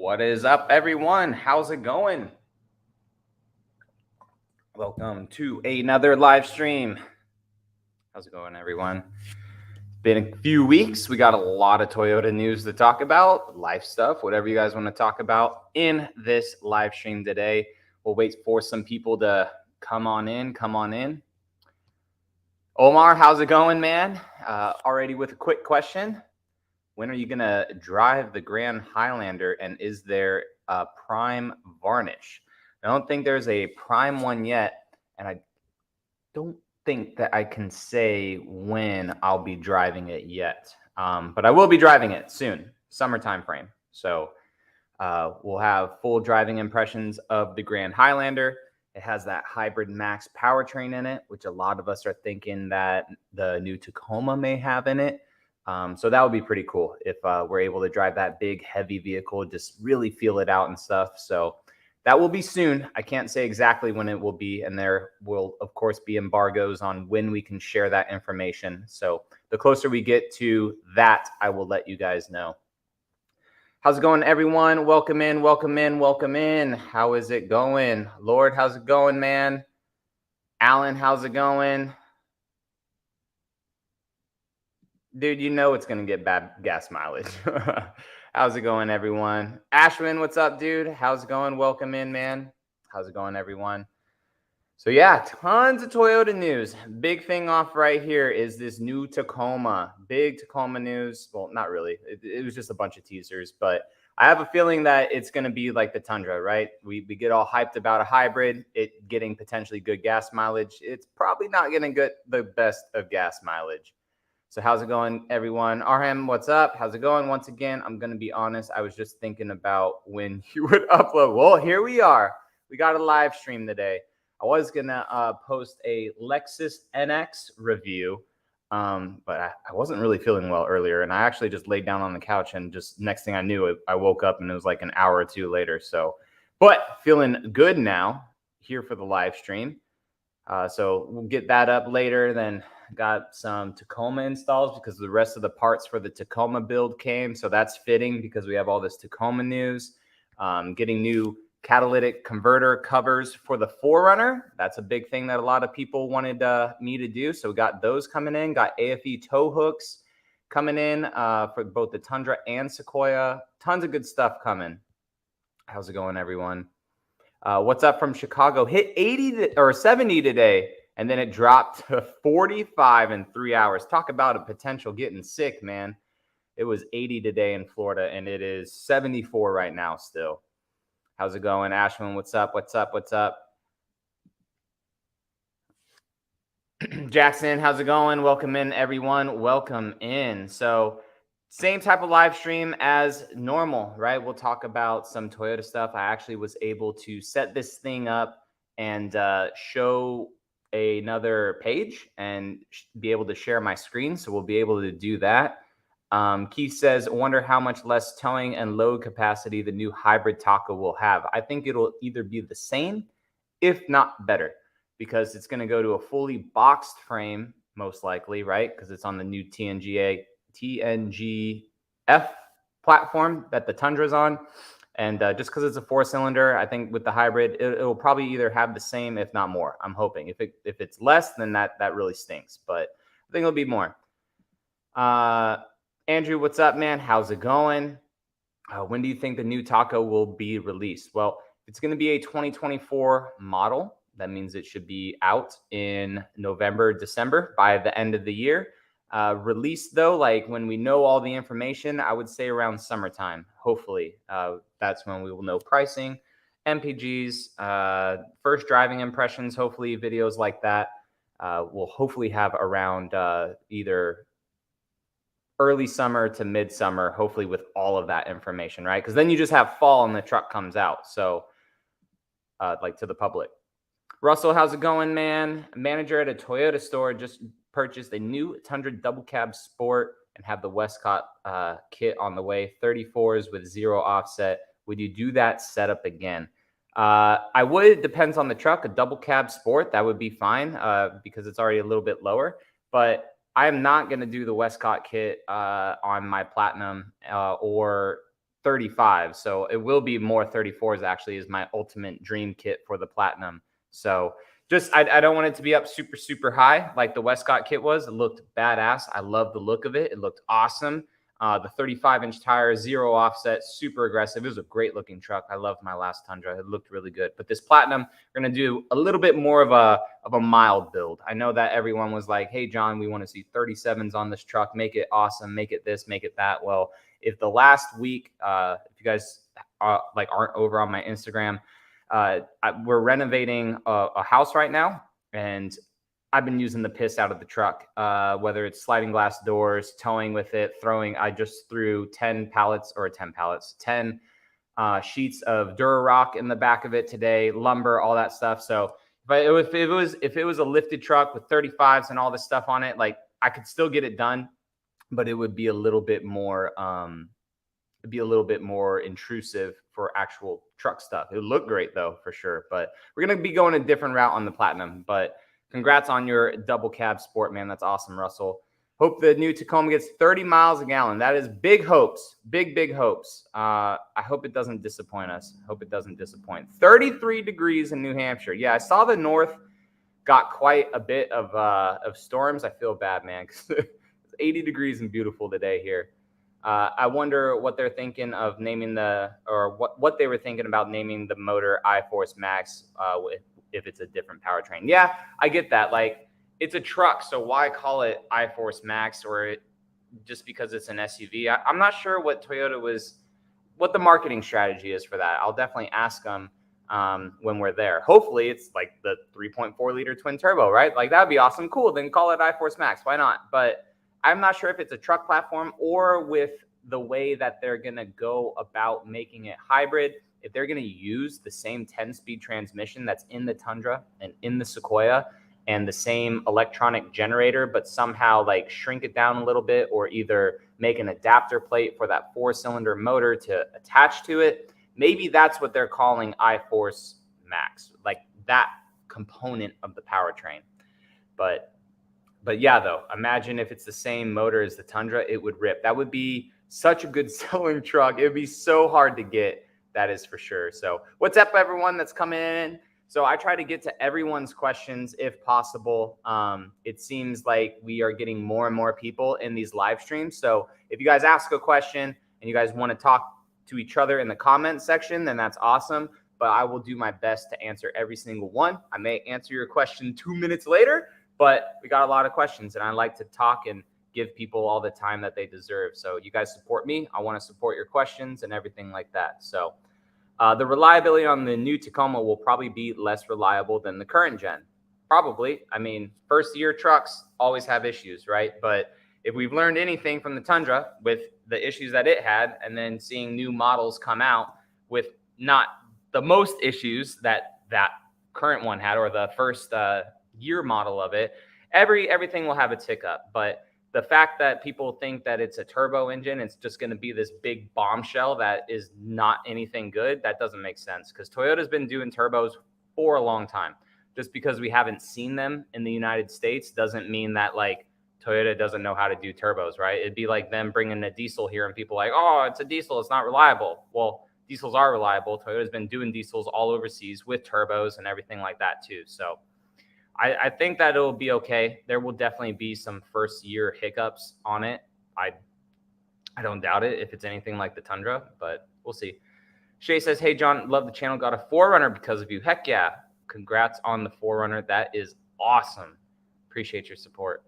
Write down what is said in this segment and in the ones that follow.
What is up, everyone? How's it going? Welcome to another live stream. How's it going, everyone? Been a few weeks. We got a lot of Toyota news to talk about, life stuff, whatever you guys want to talk about in this live stream today. We'll wait for some people to come on in. Omar, how's it going, man? Already with a quick question. When are you going to drive the Grand Highlander, and is there a prime varnish? I don't think there's a prime one yet, and I don't think that I can say when I'll be driving it yet. But I will be driving it soon, summertime frame. So we'll have full driving impressions of the Grand Highlander. It has that hybrid max powertrain in it, which a lot of us are thinking that the new Tacoma may have in it. So that would be pretty cool if we're able to drive that big, heavy vehicle, just really feel it out and stuff. So that will be soon. I can't say exactly when it will be, and there will, of course, be embargoes on when we can share that information. So the closer we get to that, I will let you guys know. How's it going, everyone? Welcome in. How is it going? Lord, how's it going, man? Alan, how's it going? Dude, you know it's going to get bad gas mileage. How's it going, everyone? Ashwin, what's up, dude? How's it going? Welcome in, man. How's it going, everyone? So yeah, tons of Toyota news. Big thing off right here is this new Tacoma. Big Tacoma news. Well, not really. It was just a bunch of teasers, but I have a feeling that it's going to be like the Tundra, right? We get all hyped about a hybrid, it getting potentially good gas mileage. It's probably not going to get the best of gas mileage. So how's it going, everyone? Arham, what's up? How's it going? Once again, I'm going to be honest. I was just thinking about when you would upload. Well, here we are. We got a live stream today. I was going to post a Lexus NX review, but I wasn't really feeling well earlier. And I actually just laid down on the couch, and just next thing I knew, I woke up and it was like an hour or two later. So, but feeling good now here for the live stream. So we'll get that up later. Then got some Tacoma installs because the rest of the parts for the Tacoma build came. So that's fitting because we have all this Tacoma news. Getting new catalytic converter covers for the 4Runner. That's a big thing that a lot of people wanted me to do. So we got those coming in. Got AFE tow hooks coming in for both the Tundra and Sequoia. Tons of good stuff coming. How's it going, everyone? What's up from Chicago? Hit 80 or 70 today, and then it dropped to 45 in 3 hours. Talk about a potential getting sick, man. It was 80 today in Florida, and it is 74 right now still. How's it going, Ashwin? What's up? Jackson, how's it going? Welcome in, everyone. Welcome in. So same type of live stream as normal, right? We'll talk about some Toyota stuff. I actually was able to set this thing up and show another page and be able to share my screen. So we'll be able to do that. Keith says, wonder how much less towing and load capacity the new hybrid Taco will have. I think it'll either be the same, if not better, because it's going to go to a fully boxed frame, most likely, right? Because it's on the new TNGF platform that the Tundra's on. And just because it's a 4-cylinder, I think with the hybrid, it'll probably either have the same, if not more. I'm hoping. If it's less, then that really stinks. But I think it'll be more. Andrew, what's up, man? How's it going? When do you think the new Taco will be released? Well, it's going to be a 2024 model. That means it should be out in November, December by the end of the year. Release, though, like when we know all the information, I would say around summertime. Hopefully, that's when we will know pricing, MPGs, first driving impressions. Hopefully, videos like that we'll hopefully have around either early summer to midsummer, hopefully with all of that information, right? Because then you just have fall and the truck comes out. So like to the public. Russell, how's it going, man? A manager at a Toyota store just purchased a new Tundra double cab sport and have the Westcott kit on the way. 34s with 0 offset. Would you do that setup again? I would. It depends on the truck. A double cab sport, that would be fine because it's already a little bit lower. But I am not going to do the Westcott kit on my Platinum or 35. So it will be more 34s actually is my ultimate dream kit for the Platinum. So just, I don't want it to be up super, super high like the Westcott kit was. It looked badass. I love the look of it. It looked awesome. The 35-inch tires, zero offset, super aggressive. It was a great looking truck. I loved my last Tundra. It looked really good. But this Platinum, we're going to do a little bit more of a mild build. I know that everyone was like, hey, John, we want to see 37s on this truck. Make it awesome. Make it this, make it that. Well, if the last week, if you guys aren't over on my Instagram, we're renovating a house right now, and I've been using the piss out of the truck, whether it's sliding glass doors, towing with it, throwing. I just threw 10 sheets of Durarock in the back of it today, lumber, all that stuff. So if it was a lifted truck with 35s and all this stuff on it, like I could still get it done, but it would be a little bit more intrusive for actual truck stuff. It would look great though, for sure. But we're going to be going a different route on the Platinum. But congrats on your double cab sport, man. That's awesome, Russell. Hope the new Tacoma gets 30 miles a gallon. That is big hopes. Big hopes. I hope it doesn't disappoint us. 33 degrees in New Hampshire. Yeah, I saw the north got quite a bit of storms. I feel bad, man, because it's 80 degrees and beautiful today here. I wonder what they're thinking of naming what they were thinking about naming the motor iForce Max if it's a different powertrain. Yeah, I get that. Like, it's a truck, so why call it iForce Max just because it's an SUV? I'm not sure what the marketing strategy is for that. I'll definitely ask them when we're there. Hopefully it's like the 3.4 liter twin turbo, right? Like, that'd be awesome. Cool. Then call it iForce Max. Why not? But I'm not sure if it's a truck platform or with the way that they're going to go about making it hybrid, if they're going to use the same 10-speed transmission that's in the Tundra and in the Sequoia and the same electronic generator, but somehow like shrink it down a little bit, or either make an adapter plate for that 4-cylinder motor to attach to it. Maybe that's what they're calling iForce Max, like that component of the powertrain. But yeah, though, imagine if it's the same motor as the Tundra, it would rip. That would be such a good selling truck. It would be so hard to get, that is for sure. So what's up, everyone that's coming in? So I try to get to everyone's questions if possible. It seems like we are getting more and more people in these live streams. So if you guys ask a question and you guys want to talk to each other in the comment section, then that's awesome. But I will do my best to answer every single one. I may answer your question 2 minutes later, but we got a lot of questions, and I like to talk and give people all the time that they deserve. So you guys support me. I want to support your questions and everything like that. So the reliability on the new Tacoma will probably be less reliable than the current gen. Probably. I mean, first-year trucks always have issues, right? But if we've learned anything from the Tundra with the issues that it had, and then seeing new models come out with not the most issues that current one had, or the first year model of it, everything will have its hiccup. But the fact that people think that it's a turbo engine, it's just going to be this big bombshell that is not anything good, that doesn't make sense, because Toyota's been doing turbos for a long time. Just because we haven't seen them in the United States doesn't mean that like Toyota doesn't know how to do turbos, right? It'd be like them bringing a diesel here and people like, oh, it's a diesel, it's not reliable. Well, diesels are reliable. Toyota's been doing diesels all overseas with turbos and everything like that too. So I think that it'll be okay. There will definitely be some first year hiccups on it. I don't doubt it if it's anything like the Tundra, but we'll see. Shay says, hey, John, love the channel. Got a 4Runner because of you. Heck yeah. Congrats on the 4Runner. That is awesome. Appreciate your support.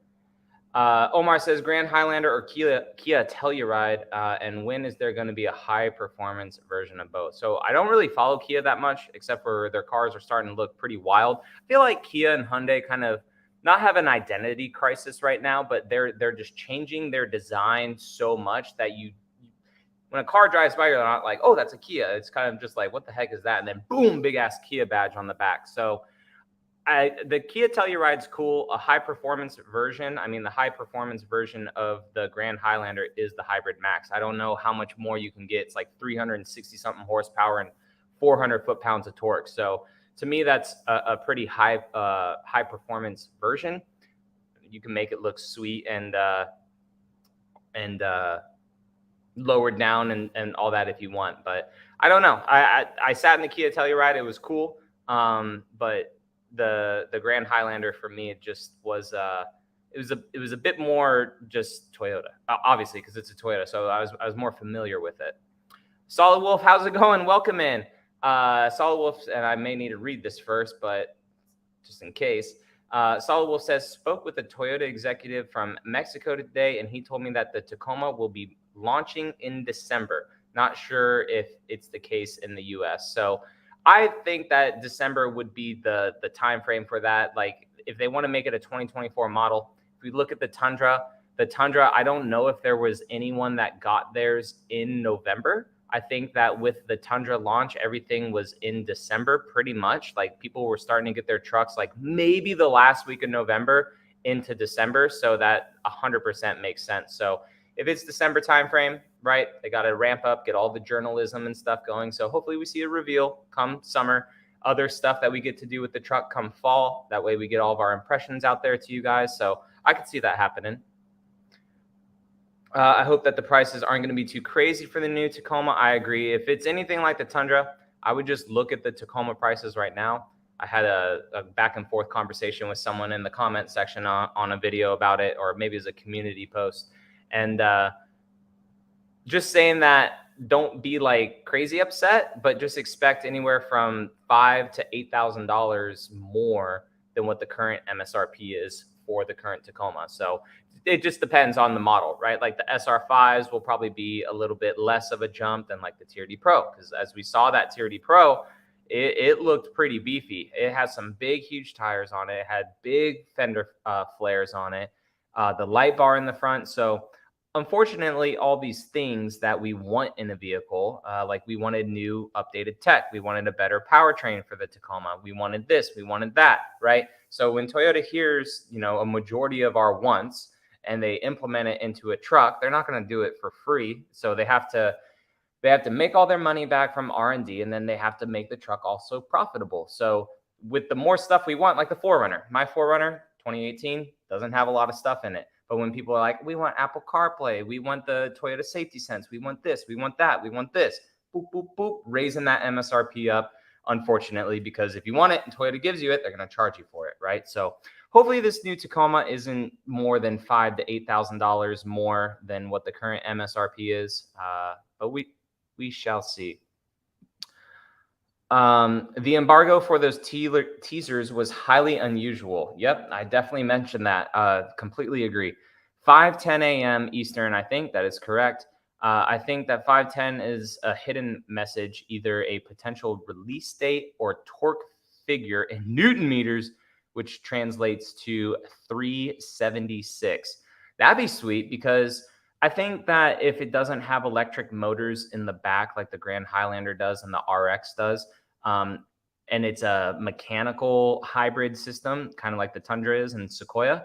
Omar says, Grand Highlander or Kia Telluride, and when is there going to be a high performance version of both? So I don't really follow Kia that much, except for their cars are starting to look pretty wild. I feel like Kia and Hyundai kind of not have an identity crisis right now, but they're just changing their design so much that when a car drives by, you're not like, oh, that's a Kia. It's kind of just like, what the heck is that? And then boom, big ass Kia badge on the back. So the Kia Telluride's cool. A high performance version. I mean, the high performance version of the Grand Highlander is the Hybrid Max. I don't know how much more you can get. It's like 360 something horsepower and 400 foot-pounds of torque. So to me, that's a pretty high performance version. You can make it look sweet and lowered down and all that if you want. But I don't know. I sat in the Kia Telluride. It was cool. But the Grand Highlander for me, it just was it was a bit more just Toyota, obviously, because it's a Toyota. So I was more familiar with it. Solid Wolf, how's it going? Welcome in. Solid Wolf, and I may need to read this first, but just in case. Solid Wolf says, spoke with a Toyota executive from Mexico today, and he told me that the Tacoma will be launching in December. Not sure if it's the case in the US. So I think that December would be the time frame for that. Like if they want to make it a 2024 model, if we look at the Tundra, I don't know if there was anyone that got theirs in November. I think that with the Tundra launch, everything was in December pretty much. Like people were starting to get their trucks like maybe the last week of November into December. So that 100% makes sense. So if it's December timeframe, right, they got to ramp up, get all the journalism and stuff going. So hopefully we see a reveal come summer. Other stuff that we get to do with the truck come fall. That way we get all of our impressions out there to you guys. So I could see that happening. I hope that the prices aren't going to be too crazy for the new Tacoma. I agree. If it's anything like the Tundra, I would just look at the Tacoma prices right now. I had a back and forth conversation with someone in the comment section on a video about it, or maybe as a community post. And just saying that don't be like crazy upset, but just expect anywhere from $5,000 to $8,000 more than what the current MSRP is for the current Tacoma. So it just depends on the model, right? Like the SR5s will probably be a little bit less of a jump than like the TRD Pro, because as we saw that TRD Pro, it looked pretty beefy. It has some big, huge tires on it. It had big fender flares on it, the light bar in the front. So unfortunately, all these things that we want in a vehicle, like we wanted new updated tech, we wanted a better powertrain for the Tacoma, we wanted this, we wanted that, right? So when Toyota hears, a majority of our wants and they implement it into a truck, they're not going to do it for free. So they have to make all their money back from R&D, and then they have to make the truck also profitable. So with the more stuff we want, like the 4Runner, my 4Runner 2018 doesn't have a lot of stuff in it. But when people are like, we want Apple CarPlay, we want the Toyota Safety Sense, we want this, we want that, we want this, boop, boop, boop, raising that MSRP up, unfortunately, because if you want it and Toyota gives you it, they're going to charge you for it, right? So hopefully this new Tacoma isn't more than $5,000 to $8,000 more than what the current MSRP is, but we shall see. The embargo for those teasers was highly unusual. Yep, I definitely mentioned that. Completely agree. 5:10 a.m. Eastern, I think that is correct. I think that 5:10 is a hidden message, either a potential release date or torque figure in Newton meters, which translates to 376. That'd be sweet, because I think that if it doesn't have electric motors in the back like the Grand Highlander does and the RX does, and it's a mechanical hybrid system, kind of like the Tundra is and Sequoia,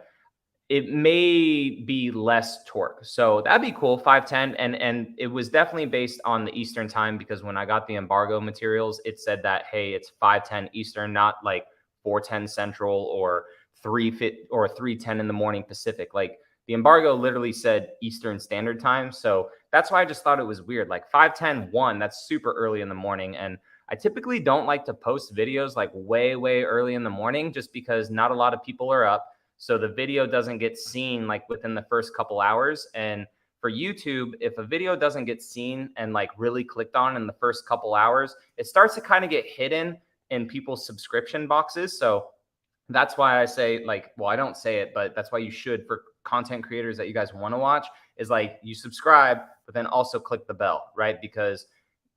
it may be less torque. So that'd be cool, 5:10. And it was definitely based on the Eastern time, because when I got the embargo materials, it said that, hey, it's 5:10 Eastern, not like 4:10 Central or 3:10 in the morning Pacific. Like the embargo literally said Eastern Standard Time. So that's why I just thought it was weird. Like 5:10, that's super early in the morning. And I typically don't like to post videos like way, way early in the morning, just because not a lot of people are up. So the video doesn't get seen like within the first couple hours. And for YouTube, if a video doesn't get seen and like really clicked on in the first couple hours, it starts to kind of get hidden in people's subscription boxes. So that's why I say, like, well, I don't say it, but that's why you should, for content creators that you guys want to watch, is like you subscribe, but then also click the bell, right? Because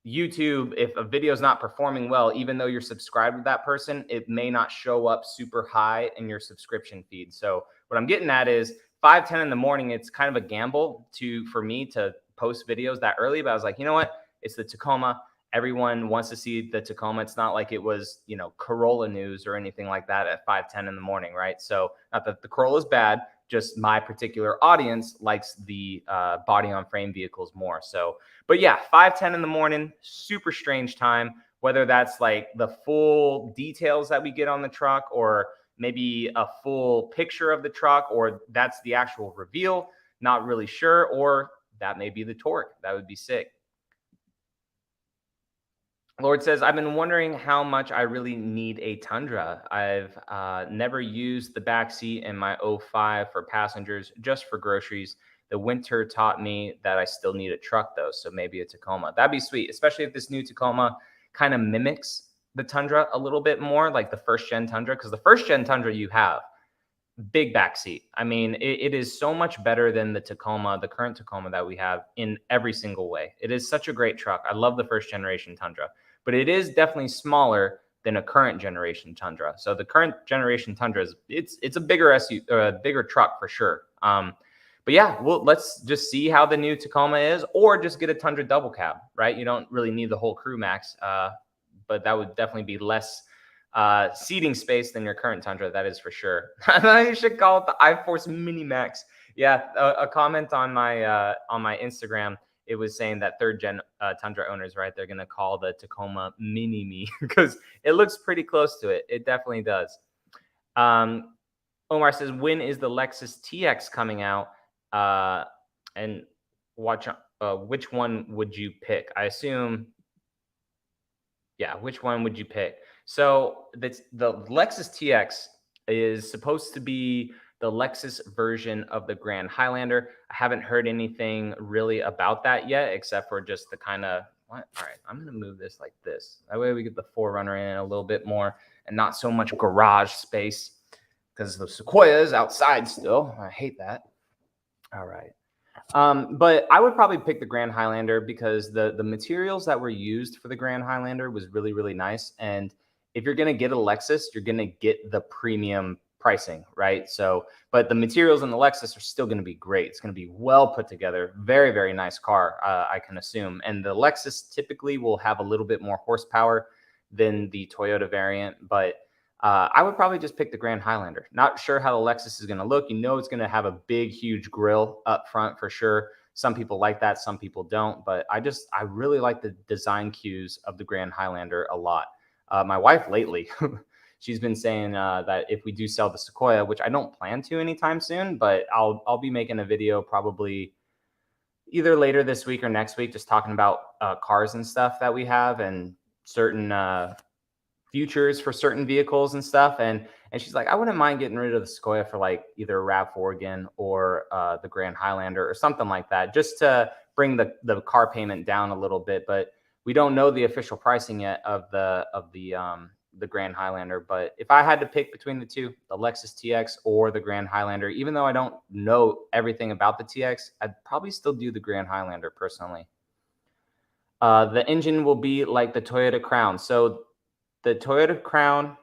YouTube, if a video is not performing well, even though you're subscribed to that person, it may not show up super high in your subscription feed. So what I'm getting at is 5:10 in the morning, it's kind of a gamble for me to post videos that early. But I was like, you know what? It's the Tacoma. Everyone wants to see the Tacoma. It's not like it was, Corolla news or anything like that at 5:10 in the morning, right? So not that the Corolla is bad, just my particular audience likes the body on frame vehicles more. So, but yeah, 5:10 in the morning, super strange time, whether that's like the full details that we get on the truck, or maybe a full picture of the truck, or that's the actual reveal, not really sure, or that may be the torque. That would be sick. Lord says, I've been wondering how much I really need a Tundra. I've never used the back seat in my '05 for passengers, just for groceries. The winter taught me that I still need a truck, though, so maybe a Tacoma. That'd be sweet, especially if this new Tacoma kind of mimics the Tundra a little bit more, like the first-gen Tundra, because the first-gen Tundra you have, big backseat. I mean, it is so much better than the Tacoma, the current Tacoma that we have in every single way. It is such a great truck. I love the first generation Tundra, but it is definitely smaller than a current generation Tundra. So the current generation Tundra is it's a bigger SUV, a bigger truck for sure. But yeah, well, let's just see how the new Tacoma is, or just get a Tundra double cab, right? You don't really need the whole crew max, but that would definitely be less seating space than your current Tundra, that is for sure. You should call it the iForce Mini Max. Yeah, a comment on my Instagram, it was saying that third gen Tundra owners, right, they're gonna call the Tacoma Mini Me because it looks pretty close to it. It definitely does. Omar says, when is the Lexus TX coming out? And watch which one would you pick? I assume, yeah, which one would you pick? So the Lexus TX is supposed to be the Lexus version of the Grand Highlander. I haven't heard anything really about that yet, except for just the kind of, what? All right, I'm going to move this like this. That way we get the 4Runner in a little bit more and not so much garage space because the Sequoia is outside still. I hate that. All right. But I would probably pick the Grand Highlander because the materials that were used for the Grand Highlander was really, really nice. And if you're going to get a Lexus, you're going to get the premium pricing, right? So, but the materials in the Lexus are still going to be great. It's going to be well put together. Very, very nice car, I can assume. And the Lexus typically will have a little bit more horsepower than the Toyota variant, but I would probably just pick the Grand Highlander. Not sure how the Lexus is going to look. You know, it's going to have a big, huge grille up front for sure. Some people like that, some people don't. But I really like the design cues of the Grand Highlander a lot. My wife lately, she's been saying that if we do sell the Sequoia, which I don't plan to anytime soon, but I'll be making a video probably either later this week or next week, just talking about cars and stuff that we have and certain futures for certain vehicles and stuff. And she's like, I wouldn't mind getting rid of the Sequoia for like either a RAV4 again or the Grand Highlander or something like that, just to bring the car payment down a little bit. But we don't know the official pricing yet of the Grand Highlander. But if I had to pick between the two, the Lexus TX or the Grand Highlander, even though I don't know everything about the TX, I'd probably still do the Grand Highlander personally. The engine will be like the Toyota Crown. So the Toyota Crown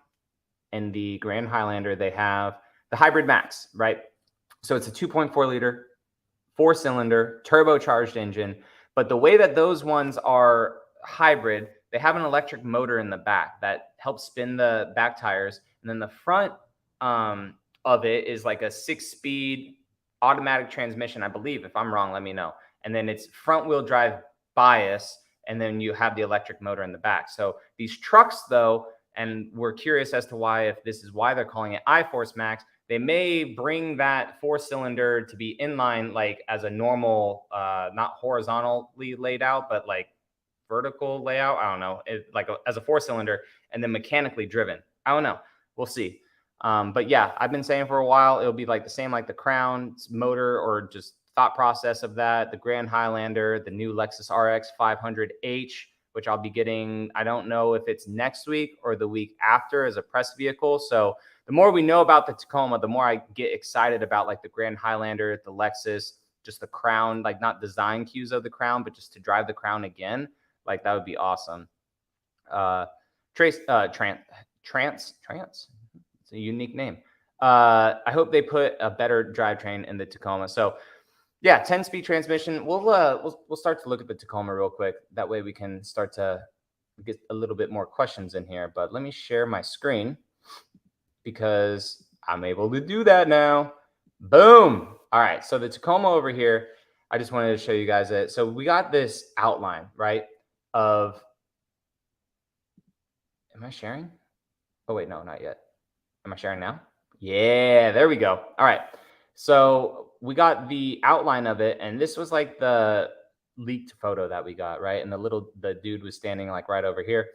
and the Grand Highlander, they have the Hybrid Max, right? So it's a 2.4 liter, 4-cylinder, turbocharged engine. But the way that those ones are hybrid, they have an electric motor in the back that helps spin the back tires. And then the front of it is like a 6-speed automatic transmission, I believe. If I'm wrong, let me know. And then it's front wheel drive bias. And then you have the electric motor in the back. So these trucks, though, and we're curious as to why, if this is why they're calling it iForce Max, they may bring that 4-cylinder to be inline, like as a normal, not horizontally laid out, but like vertical layout. I don't know, as a 4-cylinder and then mechanically driven. I don't know. We'll see. But yeah, I've been saying for a while, it'll be like the same like the Crown's motor, or just thought process of that, the Grand Highlander, the new Lexus RX 500h, which I'll be getting, I don't know if it's next week or the week after, as a press vehicle. So the more we know about the Tacoma, the more I get excited about like the Grand Highlander, the Lexus, just the Crown, like not design cues of the Crown, but just to drive the Crown again. Like that would be awesome. Trance. It's a unique name. I hope they put a better drivetrain in the Tacoma. So yeah, 10-speed transmission. We'll start to look at the Tacoma real quick. That way we can start to get a little bit more questions in here. But let me share my screen because I'm able to do that now. Boom. All right. So the Tacoma over here, I just wanted to show you guys it. So we got this outline, right, of, am I sharing? Oh, wait, no, not yet. Am I sharing now? Yeah, there we go. All right. So we got the outline of it, and this was like the leaked photo that we got, right? And the dude was standing like right over here.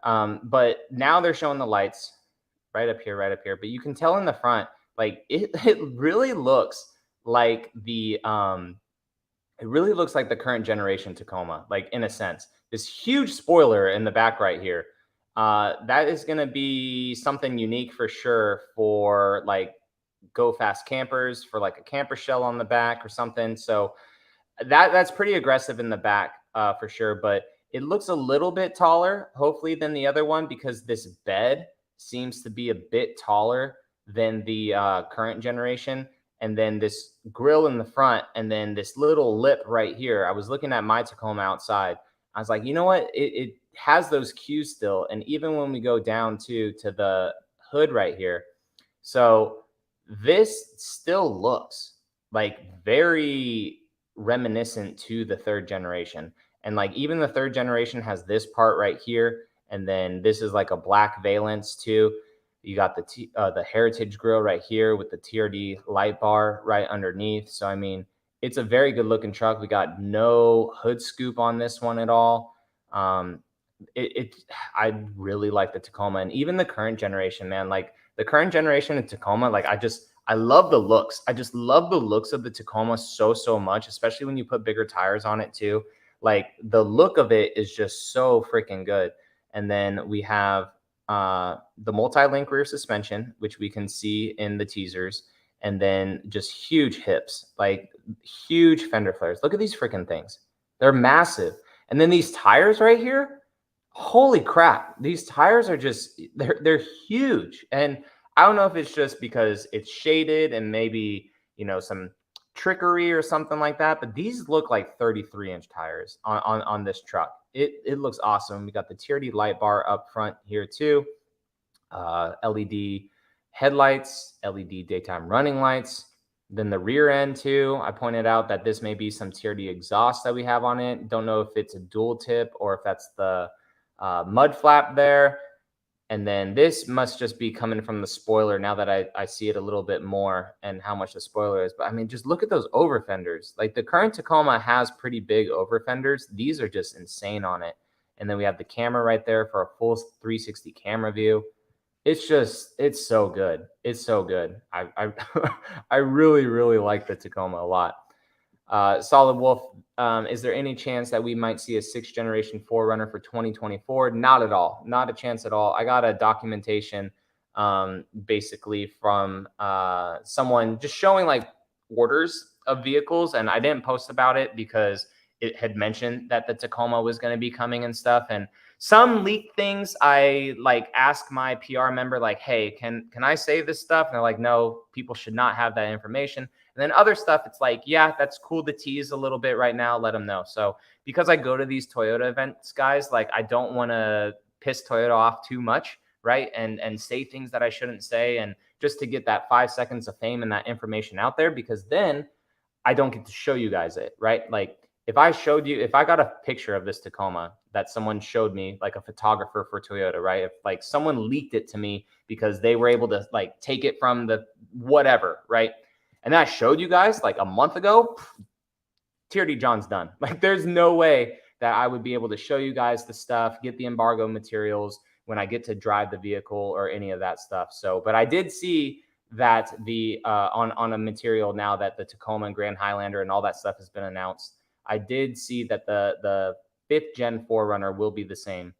But now they're showing the lights right up here, right up here. But you can tell in the front, like it really looks like it really looks like the current generation Tacoma, like in a sense. This huge spoiler in the back right here. That is going to be something unique for sure for like go fast campers, for like a camper shell on the back or something. So that's pretty aggressive in the back for sure. But it looks a little bit taller, hopefully, than the other one because this bed seems to be a bit taller than the current generation. And then this grill in the front, and then this little lip right here. I was looking at my Tacoma outside. I was like, you know what? It has those cues still. And even when we go down to the hood right here, so this still looks like very reminiscent to the third generation. And like even the third generation has this part right here, and then this is like a black valence too. You got the Heritage grill right here with the TRD light bar right underneath. So I mean, it's a very good looking truck. We got no hood scoop on this one at all. Um, I really like the Tacoma, and even the current generation, man. Like the current generation of Tacoma, like I love the looks. I just love the looks of the Tacoma so much, especially when you put bigger tires on it too. Like the look of it is just so freaking good. And then we have the multi-link rear suspension, which we can see in the teasers, and then just huge hips, like huge fender flares. Look at these freaking things. They're massive. And then these tires right here, holy crap. These tires are just they're huge. And I don't know if it's just because it's shaded and maybe, some trickery or something like that, but these look like 33-inch tires on this truck. It looks awesome. We got the TRD light bar up front here too. LED headlights, LED daytime running lights. Then the rear end too. I pointed out that this may be some TRD exhaust that we have on it. Don't know if it's a dual tip or if that's the mud flap there. And then this must just be coming from the spoiler now that I see it a little bit more and how much the spoiler is. But I mean, just look at those over fenders. Like the current Tacoma has pretty big over fenders. These are just insane on it. And then we have the camera right there for a full 360 camera view. It's so good. It's so good. I I really like the Tacoma a lot. Solid Wolf, is there any chance that we might see a 6th generation 4Runner for 2024? Not at all. Not a chance at all. I got a documentation basically from someone just showing like orders of vehicles, and I didn't post about it because it had mentioned that the Tacoma was going to be coming and stuff. And some leaked things, I like asked my PR member, like, hey, can I say this stuff? And they're like, no, people should not have that information. And then other stuff, it's like, yeah, that's cool to tease a little bit right now. Let them know. So because I go to these Toyota events, guys, like I don't want to piss Toyota off too much, right? And say things that I shouldn't say, and just to get that 5 seconds of fame and that information out there, because then I don't get to show you guys it, right? Like if I got a picture of this Tacoma that someone showed me, like a photographer for Toyota, right? If like someone leaked it to me because they were able to like take it from the whatever, right? And then I showed you guys like a month ago, bluetrdjon's done. Like there's no way that I would be able to show you guys the stuff, get the embargo materials when I get to drive the vehicle or any of that stuff. So, but I did see that the on a material now that the Tacoma and Grand Highlander and all that stuff has been announced. I did see that the 5th gen 4Runner will be the same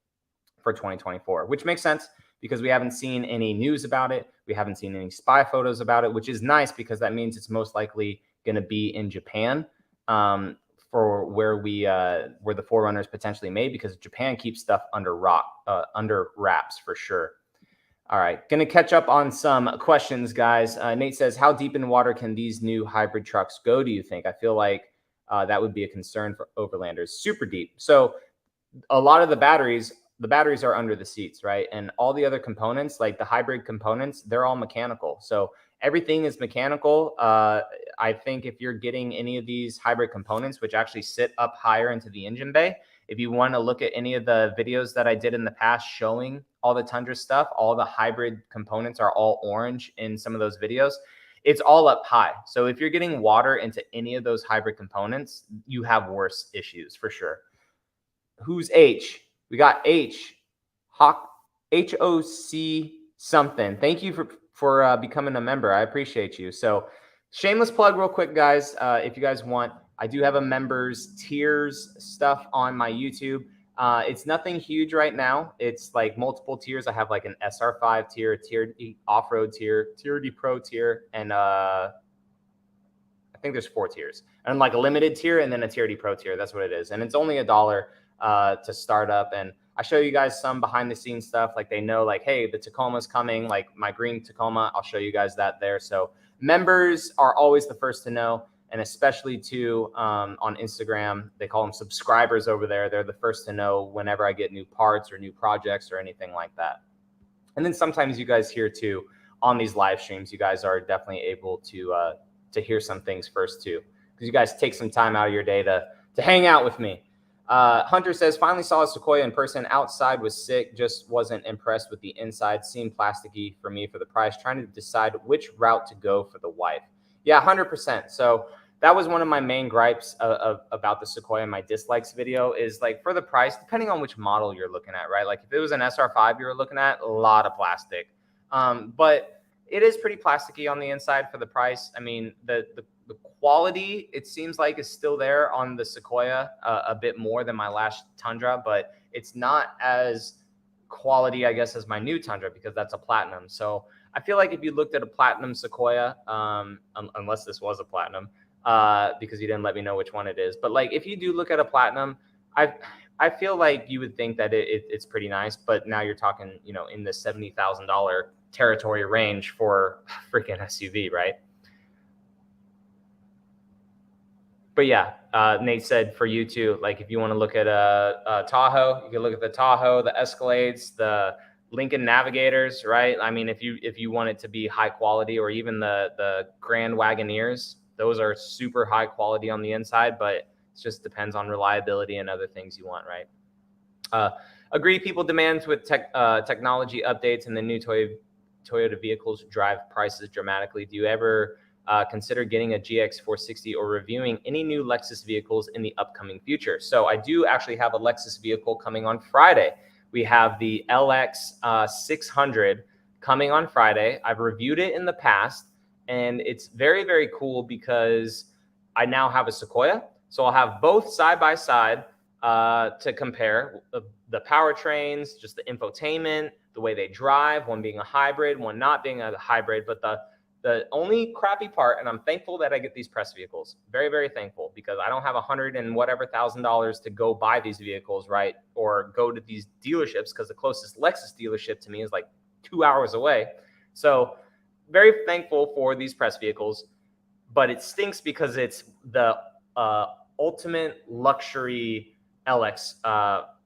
for 2024, which makes sense because we haven't seen any news about it. We haven't seen any spy photos about it, which is nice because that means it's most likely going to be in Japan for where the 4Runner is potentially made, because Japan keeps stuff under wraps for sure. All right, going to catch up on some questions, guys. Nate says, how deep in water can these new hybrid trucks go, do you think? I feel like that would be a concern for overlanders. Super deep. So a lot of the batteries are under the seats, right? And all the other components, like the hybrid components, they're all mechanical. So everything is mechanical. I think if you're getting any of these hybrid components, which actually sit up higher into the engine bay, if you want to look at any of the videos that I did in the past showing all the Tundra stuff, all the hybrid components are all orange in some of those videos. it's all up high. So if you're getting water into any of those hybrid components, you have worse issues for sure. Who's H? We got H. Hawk, HOC something. Thank you for becoming a member. I appreciate you. So shameless plug real quick, guys. If you guys want, I do have a members tiers stuff on my YouTube. It's nothing huge right now. It's like multiple tiers. I have like an SR5 tier, a tier D off-road tier, tier D Pro tier, and I think there's 4 tiers. And like a limited tier and then a tier D Pro tier. That's what it is. And it's only $1 to start up. And I show you guys some behind the scenes stuff. Like they know like, hey, the Tacoma's coming, like my green Tacoma. I'll show you guys that there. So members are always the first to know. And especially too on Instagram, they call them subscribers over there. They're the first to know whenever I get new parts or new projects or anything like that. And then sometimes you guys hear too on these live streams, you guys are definitely able to hear some things first too, because you guys take some time out of your day to hang out with me. Hunter says, finally saw a Sequoia in person. Outside was sick. Just wasn't impressed with the inside. Seemed plasticky for me for the price. Trying to decide which route to go for the wife. Yeah, 100%. So that was one of my main gripes about the Sequoia in my dislikes video is like for the price, depending on which model you're looking at, right? Like if it was an SR5 you were looking at, a lot of plastic. But it is pretty plasticky on the inside for the price. I mean, the quality, it seems like, is still there on the Sequoia a bit more than my last Tundra, but it's not as quality, I guess, as my new Tundra because that's a platinum. So I feel like if you looked at a platinum Sequoia, unless this was a platinum, because you didn't let me know which one it is, but like if you do look at a platinum, I feel like you would think that it's pretty nice, but now you're talking, you know, in the $70,000 territory range for freaking SUV, right? But yeah, Nate said for you too, like if you want to look at a Tahoe, you can look at the Tahoe, the Escalades, the Lincoln Navigators, right? I mean, if you want it to be high quality, or even the Grand Wagoneers, those are super high quality on the inside, but it just depends on reliability and other things you want, right? Agree, people demand with technology updates and the new Toyota vehicles drive prices dramatically. Do you ever consider getting a GX 460 or reviewing any new Lexus vehicles in the upcoming future? So I do actually have a Lexus vehicle coming on Friday. We have the LX 600 coming on Friday. I've reviewed it in the past, and it's very, very cool because I now have a Sequoia. So I'll have both side by side to compare the powertrains, just the infotainment, the way they drive, one being a hybrid, one not being a hybrid. But the only crappy part, and I'm thankful that I get these press vehicles, very, very thankful, because I don't have $100,000 and whatever to go buy these vehicles, right? Or go to these dealerships, because the closest Lexus dealership to me is like 2 hours away. So very thankful for these press vehicles, but it stinks because it's the ultimate luxury LX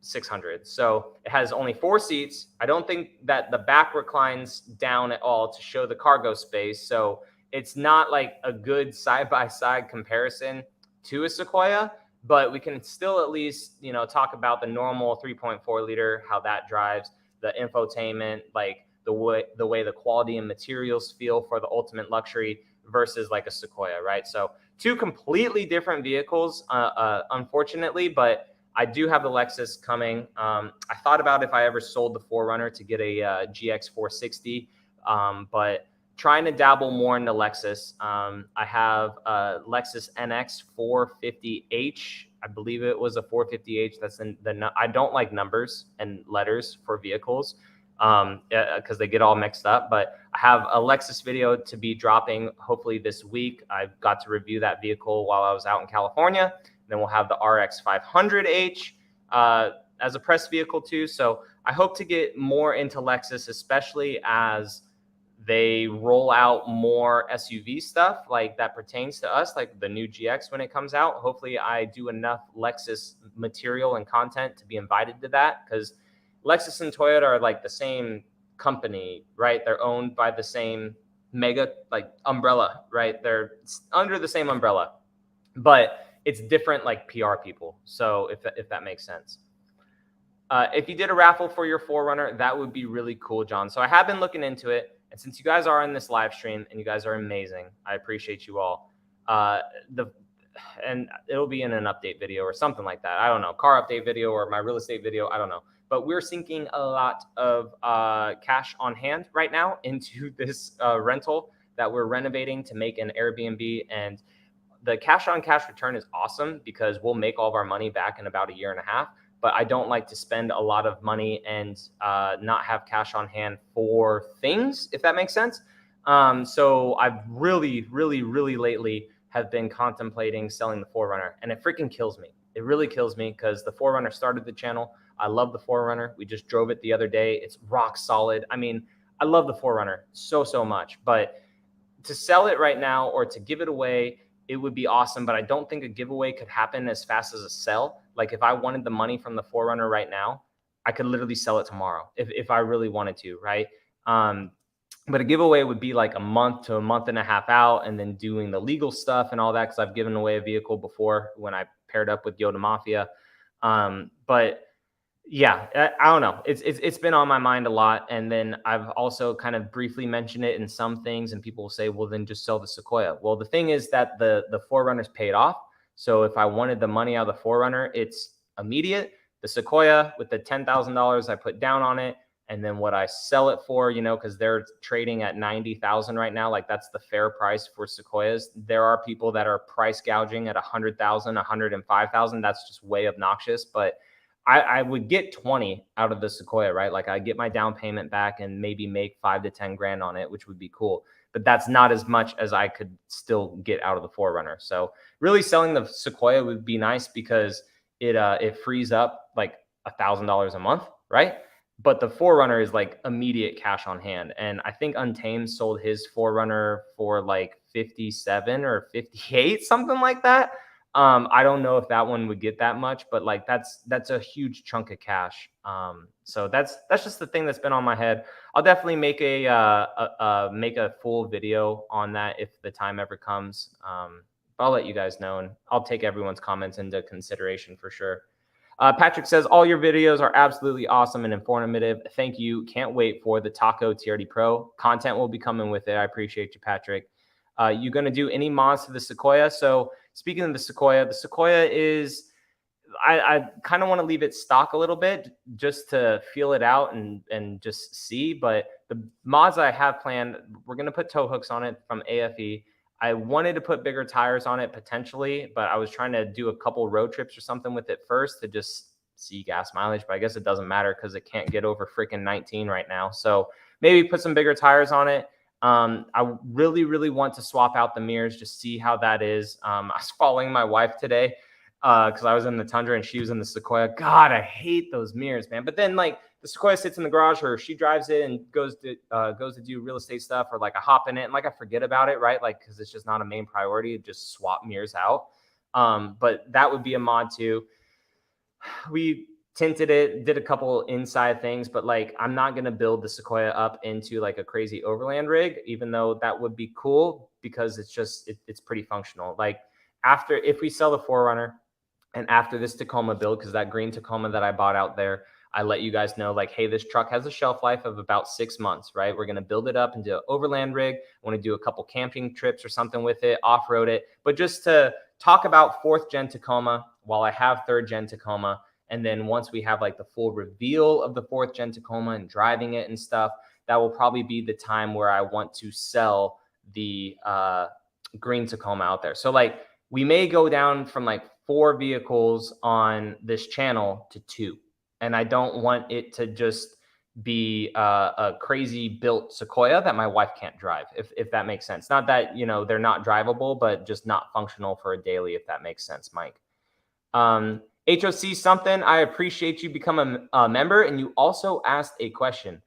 600. So it has only 4 seats. I don't think that the back reclines down at all to show the cargo space. So it's not like a good side-by-side comparison to a Sequoia, but we can still at least, you know, talk about the normal 3.4 liter, how that drives, the infotainment, like the way the quality and materials feel for the ultimate luxury versus like a Sequoia, right? So 2 completely different vehicles, unfortunately, but I do have the Lexus coming. I thought about if I ever sold the 4Runner to get a GX 460, but trying to dabble more into Lexus. I have a Lexus NX 450H. I believe it was a 450H. That's I don't like numbers and letters for vehicles because they get all mixed up. But I have a Lexus video to be dropping hopefully this week. I got to review that vehicle while I was out in California. Then we'll have the RX 500H as a press vehicle too. So I hope to get more into Lexus, especially as they roll out more SUV stuff like that pertains to us, like the new GX when it comes out. Hopefully I do enough Lexus material and content to be invited to that, because Lexus and Toyota are like the same company, right? They're owned by the same mega like umbrella, right? They're under the same umbrella, but it's different like PR people. So if that makes sense. If you did a raffle for your 4Runner, that would be really cool, John. So I have been looking into it. And since you guys are in this live stream and you guys are amazing, I appreciate you all. And it'll be in an update video or something like that. I don't know, car update video or my real estate video. I don't know. But we're sinking a lot of cash on hand right now into this rental that we're renovating to make an Airbnb. And the cash on cash return is awesome because we'll make all of our money back in about a year and a half. But I don't like to spend a lot of money and not have cash on hand for things, if that makes sense. So I've really lately have been contemplating selling the 4Runner, and it freaking kills me. It really kills me because the 4Runner started the channel. I love the 4Runner. We just drove it the other day. It's rock solid. I mean, I love the 4Runner so much, but to sell it right now or to give it away, it would be awesome, but I don't think a giveaway could happen as fast as a sell. Like if I wanted the money from the 4Runner right now, I could literally sell it tomorrow if I really wanted to, right? But a giveaway would be like a month to a month and a half out, and then doing the legal stuff and all that, because I've given away a vehicle before when I paired up with Yoda Mafia. But yeah, I don't know. It's been on my mind a lot. And then I've also kind of briefly mentioned it in some things, and people will say, well, then just sell the Sequoia. Well, the thing is that the 4Runner's paid off. So if I wanted the money out of the 4Runner, it's immediate. The Sequoia, with the $10,000 I put down on it, and then what I sell it for, you know, because they're trading at 90,000 right now. Like that's the fair price for Sequoias. There are people that are price gouging at 100,000, 105,000. That's just way obnoxious. But I would get 20 out of the Sequoia, right? Like I get my down payment back and maybe make 5 to 10 grand on it, which would be cool. But that's not as much as I could still get out of the 4Runner. So really selling the Sequoia would be nice because it frees up like $1,000 a month, right? But the 4Runner is like immediate cash on hand. And I think Untamed sold his 4Runner for like 57 or 58, something like that. I don't know if that one would get that much, but like that's a huge chunk of cash. So that's just the thing that's been on my head. I'll definitely make a full video on that if the time ever comes. But I'll let you guys know, and I'll take everyone's comments into consideration for sure. Patrick says, all your videos are absolutely awesome and informative. Thank you. Can't wait for the Taco TRD Pro. Content will be coming with it. I appreciate you, Patrick. You going to do any mods to the Sequoia? So speaking of the Sequoia is, I kind of want to leave it stock a little bit just to feel it out and just see. But the mods I have planned, we're going to put tow hooks on it from AFE. I wanted to put bigger tires on it potentially, but I was trying to do a couple road trips or something with it first to just see gas mileage. But I guess it doesn't matter because it can't get over freaking 19 right now. So maybe put some bigger tires on it. I really want to swap out the mirrors, just see how that is. I was following my wife today because I was in the Tundra and she was in the Sequoia. God, I hate those mirrors, man. But then like the Sequoia sits in the garage, or she drives it and goes to do real estate stuff, or like I hop in it and like I forget about it, right? Like because it's just not a main priority. Just swap mirrors out. But that would be a mod too. We tinted it, did a couple inside things, but like I'm not going to build the Sequoia up into like a crazy overland rig, even though that would be cool because it's just it's pretty functional. Like if we sell the 4Runner and after this Tacoma build, because that green Tacoma that I bought out there, I let you guys know like, hey, this truck has a shelf life of about 6 months, right? We're going to build it up into an overland rig. I want to do a couple camping trips or something with it, off-road it, but just to talk about 4th gen Tacoma while I have 3rd gen Tacoma. And then once we have like the full reveal of the 4th gen Tacoma and driving it and stuff, that will probably be the time where I want to sell the green Tacoma out there. So like we may go down from like 4 vehicles on this channel to 2. And I don't want it to just be a crazy built Sequoia that my wife can't drive, if that makes sense. Not that, you know, they're not drivable, but just not functional for a daily, if that makes sense, Mike. HOC something, I appreciate you become a member. And you also asked a question.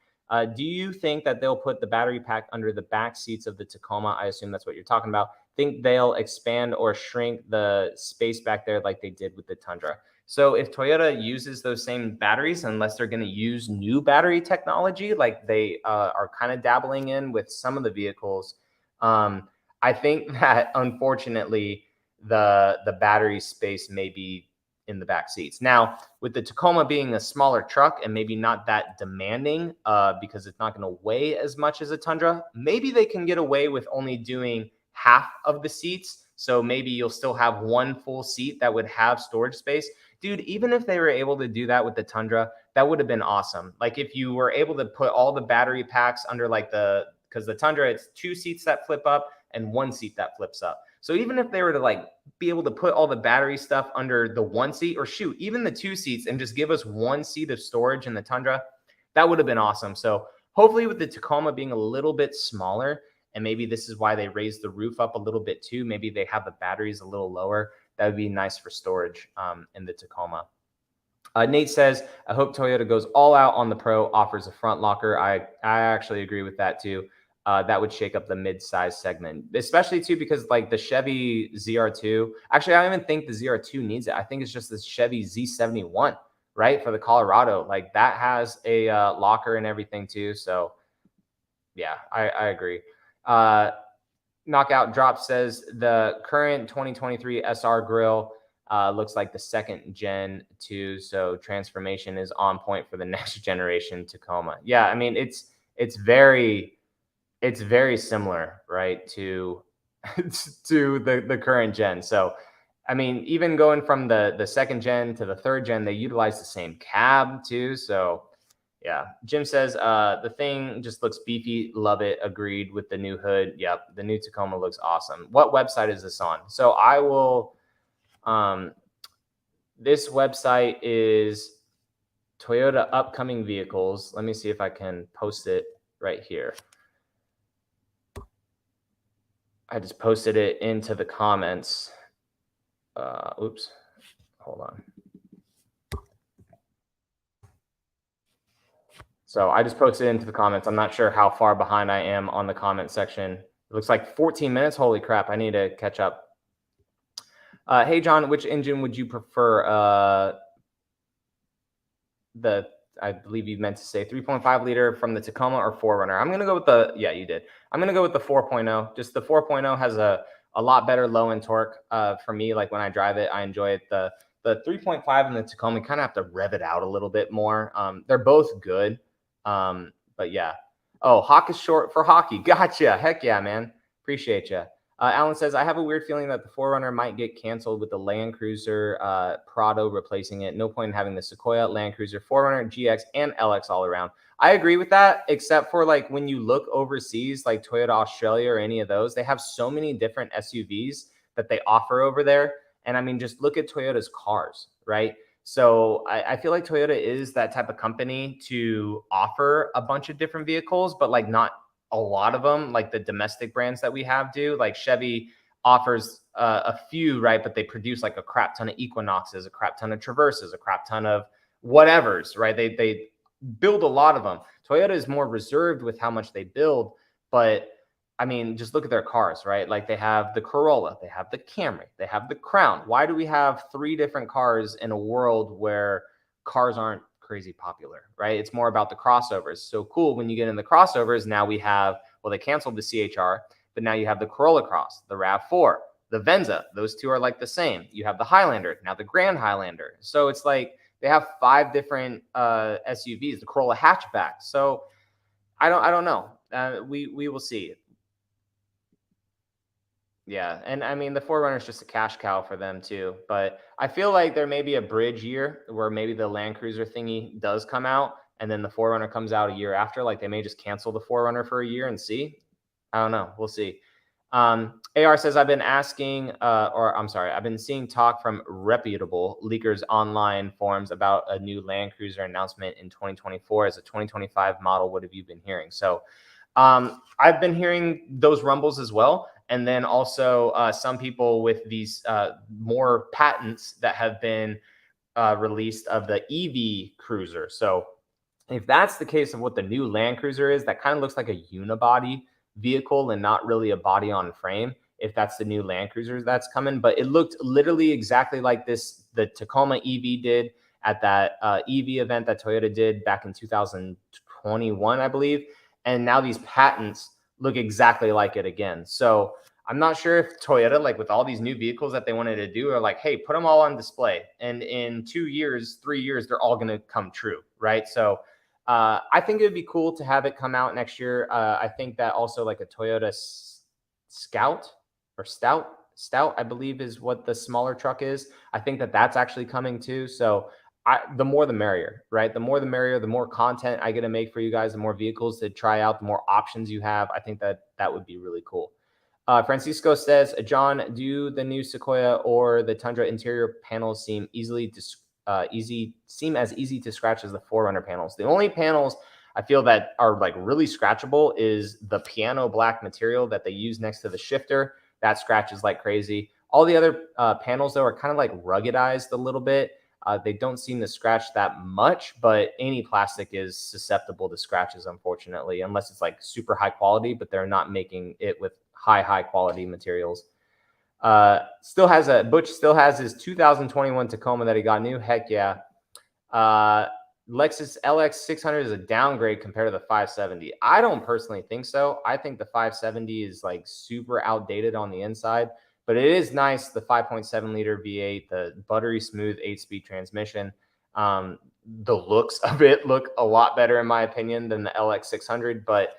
Do you think that they'll put the battery pack under the back seats of the Tacoma? I assume that's what you're talking about. Think they'll expand or shrink the space back there like they did with the Tundra. So if Toyota uses those same batteries, unless they're going to use new battery technology, like they are kind of dabbling in with some of the vehicles, I think that unfortunately the battery space may be in the back seats. Now, with the Tacoma being a smaller truck and maybe not that demanding because it's not going to weigh as much as a Tundra, maybe they can get away with only doing half of the seats. So maybe you'll still have one full seat that would have storage space. Dude, even if they were able to do that with the Tundra, that would have been awesome. Like if you were able to put all the battery packs under like because the Tundra, it's 2 seats that flip up and 1 seat that flips up. So even if they were to like be able to put all the battery stuff under the 1 seat, or shoot, even the 2 seats, and just give us 1 seat of storage in the Tundra, that would have been awesome. So hopefully with the Tacoma being a little bit smaller, and maybe this is why they raised the roof up a little bit too, maybe they have the batteries a little lower, that would be nice for storage in the Tacoma. Nate says, I hope Toyota goes all out on the Pro, offers a front locker. I actually agree with that too. That would shake up the mid-size segment, especially too because like the Chevy ZR2. Actually, I don't even think the ZR2 needs it. I think it's just the Chevy Z71, right, for the Colorado. Like that has a locker and everything too. So yeah, I agree. Knockout Drop says the current 2023 SR grill looks like the 2nd Gen 2, so transformation is on point for the next generation Tacoma. Yeah, I mean it's very similar, right, to to the current gen. So I mean, even going from the 2nd gen to the 3rd gen, they utilize the same cab too. So yeah, Jim says the thing just looks beefy. Love it. Agreed with the new hood. Yep, the new Tacoma looks awesome. What website is this on? So I will. This website is Toyota upcoming vehicles. Let me see if I can post it right here. I just posted it into the comments. Oops, hold on. So I just posted it into the comments. I'm not sure how far behind I am on the comment section. It looks like 14 minutes. Holy crap, I need to catch up. Hey, John, which engine would you prefer? I believe you meant to say 3.5 liter from the Tacoma or 4Runner. I'm going to go with the, yeah, you did. I'm going to go with the 4.0. Just the 4.0 has a lot better low end torque for me. Like when I drive it, I enjoy it. The 3.5 and the Tacoma kind of have to rev it out a little bit more. They're both good. But yeah. Oh, Hawk is short for hockey. Gotcha. Heck yeah, man. Appreciate you. Alan says, I have a weird feeling that the 4Runner might get canceled with the Land Cruiser Prado replacing it. No point in having the Sequoia, Land Cruiser, 4Runner, GX, and LX all around. I agree with that, except for like when you look overseas, like Toyota Australia or any of those, they have so many different SUVs that they offer over there. And I mean, just look at Toyota's cars, right? So I feel like Toyota is that type of company to offer a bunch of different vehicles, but like not a lot of them, like the domestic brands that we have do. Like Chevy offers a few, right? But they produce like a crap ton of Equinoxes, a crap ton of Traverses, a crap ton of whatevers, right? They build a lot of them. Toyota is more reserved with how much they build, but I mean, just look at their cars, right? Like they have the Corolla, they have the Camry, they have the Crown. Why do we have 3 different cars in a world where cars aren't crazy popular, right? It's more about the crossovers. So cool when you get in the crossovers. Now we have, well, they canceled the CHR, but now you have the Corolla Cross, the RAV4, the Venza. Those 2 are like the same. You have the Highlander, now the Grand Highlander. So it's like they have 5 different SUVs, the Corolla hatchback. So I don't know. We will see. Yeah, and I mean the 4Runner is just a cash cow for them too. But I feel like there may be a bridge year where maybe the Land Cruiser thingy does come out, and then the 4Runner comes out a year after. Like they may just cancel the 4Runner for a year and see. I don't know. We'll see. AR says I've been asking, I've been seeing talk from reputable leakers online forums about a new Land Cruiser announcement in 2024 as a 2025 model. What have you been hearing? So I've been hearing those rumbles as well. And then also some people with these more patents that have been released of the EV Cruiser. So if that's the case of what the new Land Cruiser is, that kind of looks like a unibody vehicle and not really a body on frame, if that's the new Land Cruiser that's coming. But it looked literally exactly like the Tacoma EV did at that EV event that Toyota did back in 2021, I believe. And now these patents look exactly like it again. So I'm not sure if Toyota, like with all these new vehicles that they wanted to do, are like, hey, put them all on display. And in 2 years, 3 years, they're all going to come true, right? So I think it would be cool to have it come out next year. I think that also like a Toyota Scout or Stout, I believe is what the smaller truck is. I think that that's actually coming too. So the more the merrier, right? The more the merrier, the more content I get to make for you guys, the more vehicles to try out, the more options you have. I think that that would be really cool. Francisco says, John, do the new Sequoia or the Tundra interior panels seem seem as easy to scratch as the 4Runner panels? The only panels I feel that are like really scratchable is the piano black material that they use next to the shifter. That scratches like crazy. All the other panels though are kind of like ruggedized a little bit. They don't seem to scratch that much, but any plastic is susceptible to scratches, unfortunately, unless it's like super high quality, but they're not making it with high quality materials. Butch still has his 2021 Tacoma that he got new. Heck yeah. Lexus LX 600 is a downgrade compared to the 570. I don't personally think so. I think the 570 is like super outdated on the inside, but it is nice. The 5.7 liter V8, the buttery smooth 8-speed transmission. The looks of it look a lot better in my opinion than the LX 600, but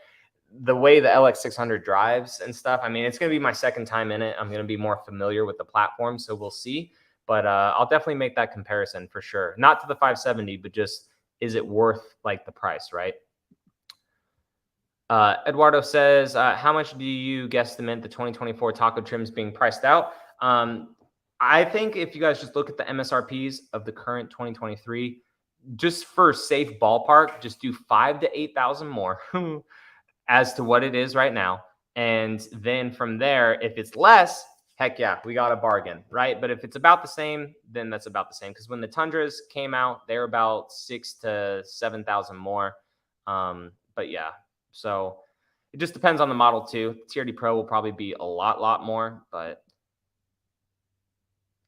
the way the LX 600 drives and stuff, I mean, it's going to be my second time in it. I'm going to be more familiar with the platform, so we'll see. But I'll definitely make that comparison for sure. Not to the 570, but just is it worth like the price, right? Eduardo says, how much do you guesstimate the 2024 taco trims being priced out? I think if you guys just look at the MSRPs of the current 2023, just for safe ballpark, just do 5,000 to 8,000 more as to what it is right now. And then from there, if it's less, heck yeah, we got a bargain, right? But if it's about the same, then that's about the same. Because when the Tundras came out, they're about 6,000 to 7,000 more. But yeah, so it just depends on the model too. TRD Pro will probably be a lot more. But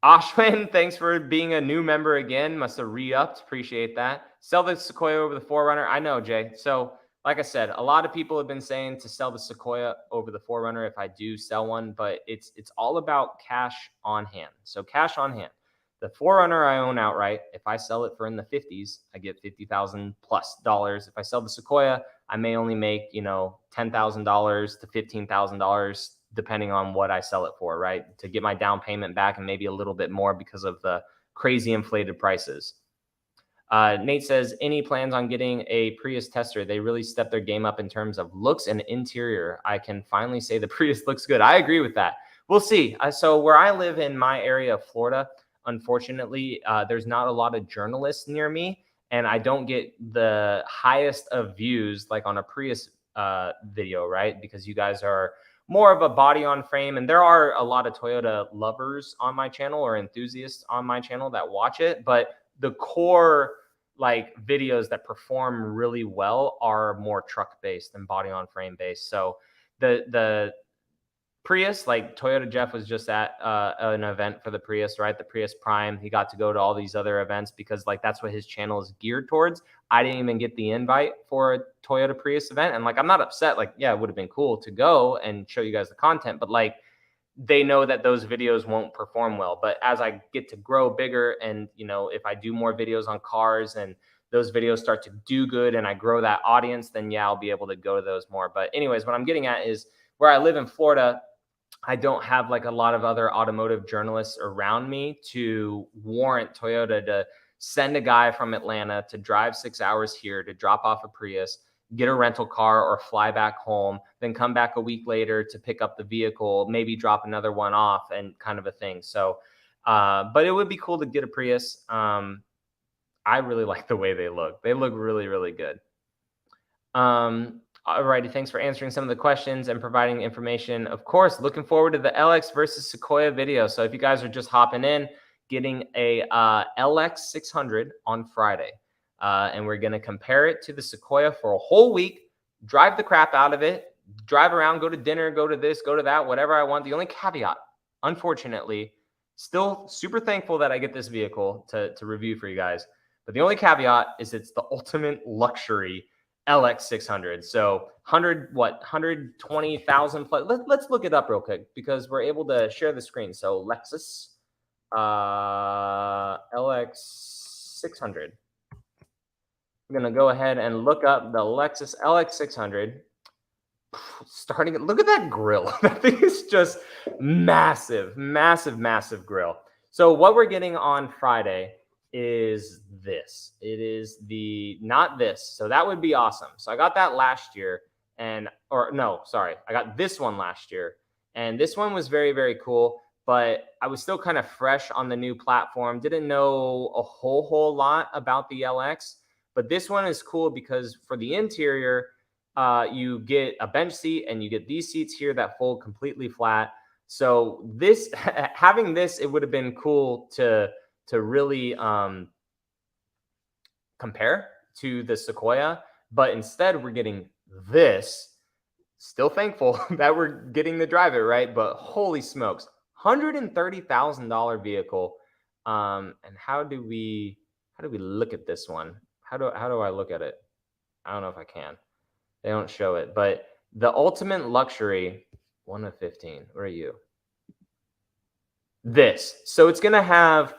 Ashwin, thanks for being a new member again. Must have re-upped. Appreciate that. Sell the Sequoia over the 4Runner. I know, Jay. So like I said, a lot of people have been saying to sell the Sequoia over the 4Runner if I do sell one, but it's all about cash on hand. So cash on hand. The 4Runner I own outright. If I sell it for in the 50s, I get $50,000 plus. If I sell the Sequoia, I may only make, $10,000 to $15,000 depending on what I sell it for, right? To get my down payment back and maybe a little bit more because of the crazy inflated prices. Nate says, any plans on getting a Prius tester? They really stepped their game up in terms of looks and interior. I can finally say the Prius looks good. I agree with that. We'll see. So where I live in my area of Florida, unfortunately, there's not a lot of journalists near me, and I don't get the highest of views like on a Prius video, right? Because you guys are more of a body on frame, and there are a lot of Toyota lovers on my channel or enthusiasts on my channel that watch it, but the core like videos that perform really well are more truck based and body on frame based. So the Prius, like Toyota Jeff was just at an event for the Prius, right? The Prius Prime. He got to go to all these other events because like that's what his channel is geared towards. I didn't even get the invite for a Toyota Prius event. And like, I'm not upset. Like, yeah, it would have been cool to go and show you guys the content, but like, they know that those videos won't perform well. But as I get to grow bigger and, if I do more videos on cars and those videos start to do good and I grow that audience, then yeah, I'll be able to go to those more. But anyways, what I'm getting at is where I live in Florida, I don't have like a lot of other automotive journalists around me to warrant Toyota to send a guy from Atlanta to drive 6 hours here to drop off a Prius, get a rental car or fly back home, then come back a week later to pick up the vehicle, maybe drop another one off and kind of a thing. So, but it would be cool to get a Prius. I really like the way they look. They look really, really good. Alrighty, thanks for answering some of the questions and providing information. Of course, looking forward to the LX versus Sequoia video. So if you guys are just hopping in, getting a LX 600 on Friday. And we're going to compare it to the Sequoia for a whole week, drive the crap out of it, drive around, go to dinner, go to this, go to that, whatever I want. The only caveat, unfortunately, still super thankful that I get this vehicle to review for you guys. But the only caveat is it's the ultimate luxury LX600. So 120,000 plus. Let's look it up real quick because we're able to share the screen. So Lexus LX600. I'm gonna go ahead and look up the Lexus LX600. Look at that grill. That thing is just massive, massive, massive grill. So what we're getting on Friday is this. It is not this. So that would be awesome. So I got that last year I got this one last year. And this one was very, very cool, but I was still kind of fresh on the new platform. Didn't know a whole lot about the LX, but this one is cool because for the interior, you get a bench seat and you get these seats here that fold completely flat. So this, having this, it would have been cool to really compare to the Sequoia, but instead we're getting this. Still thankful that we're getting to drive it, right? But holy smokes, $130,000 vehicle. And how do we look at this one? How do I look at it? I don't know if I can. They don't show it, but the ultimate luxury, 1 of 15. Where are you? This. So it's gonna have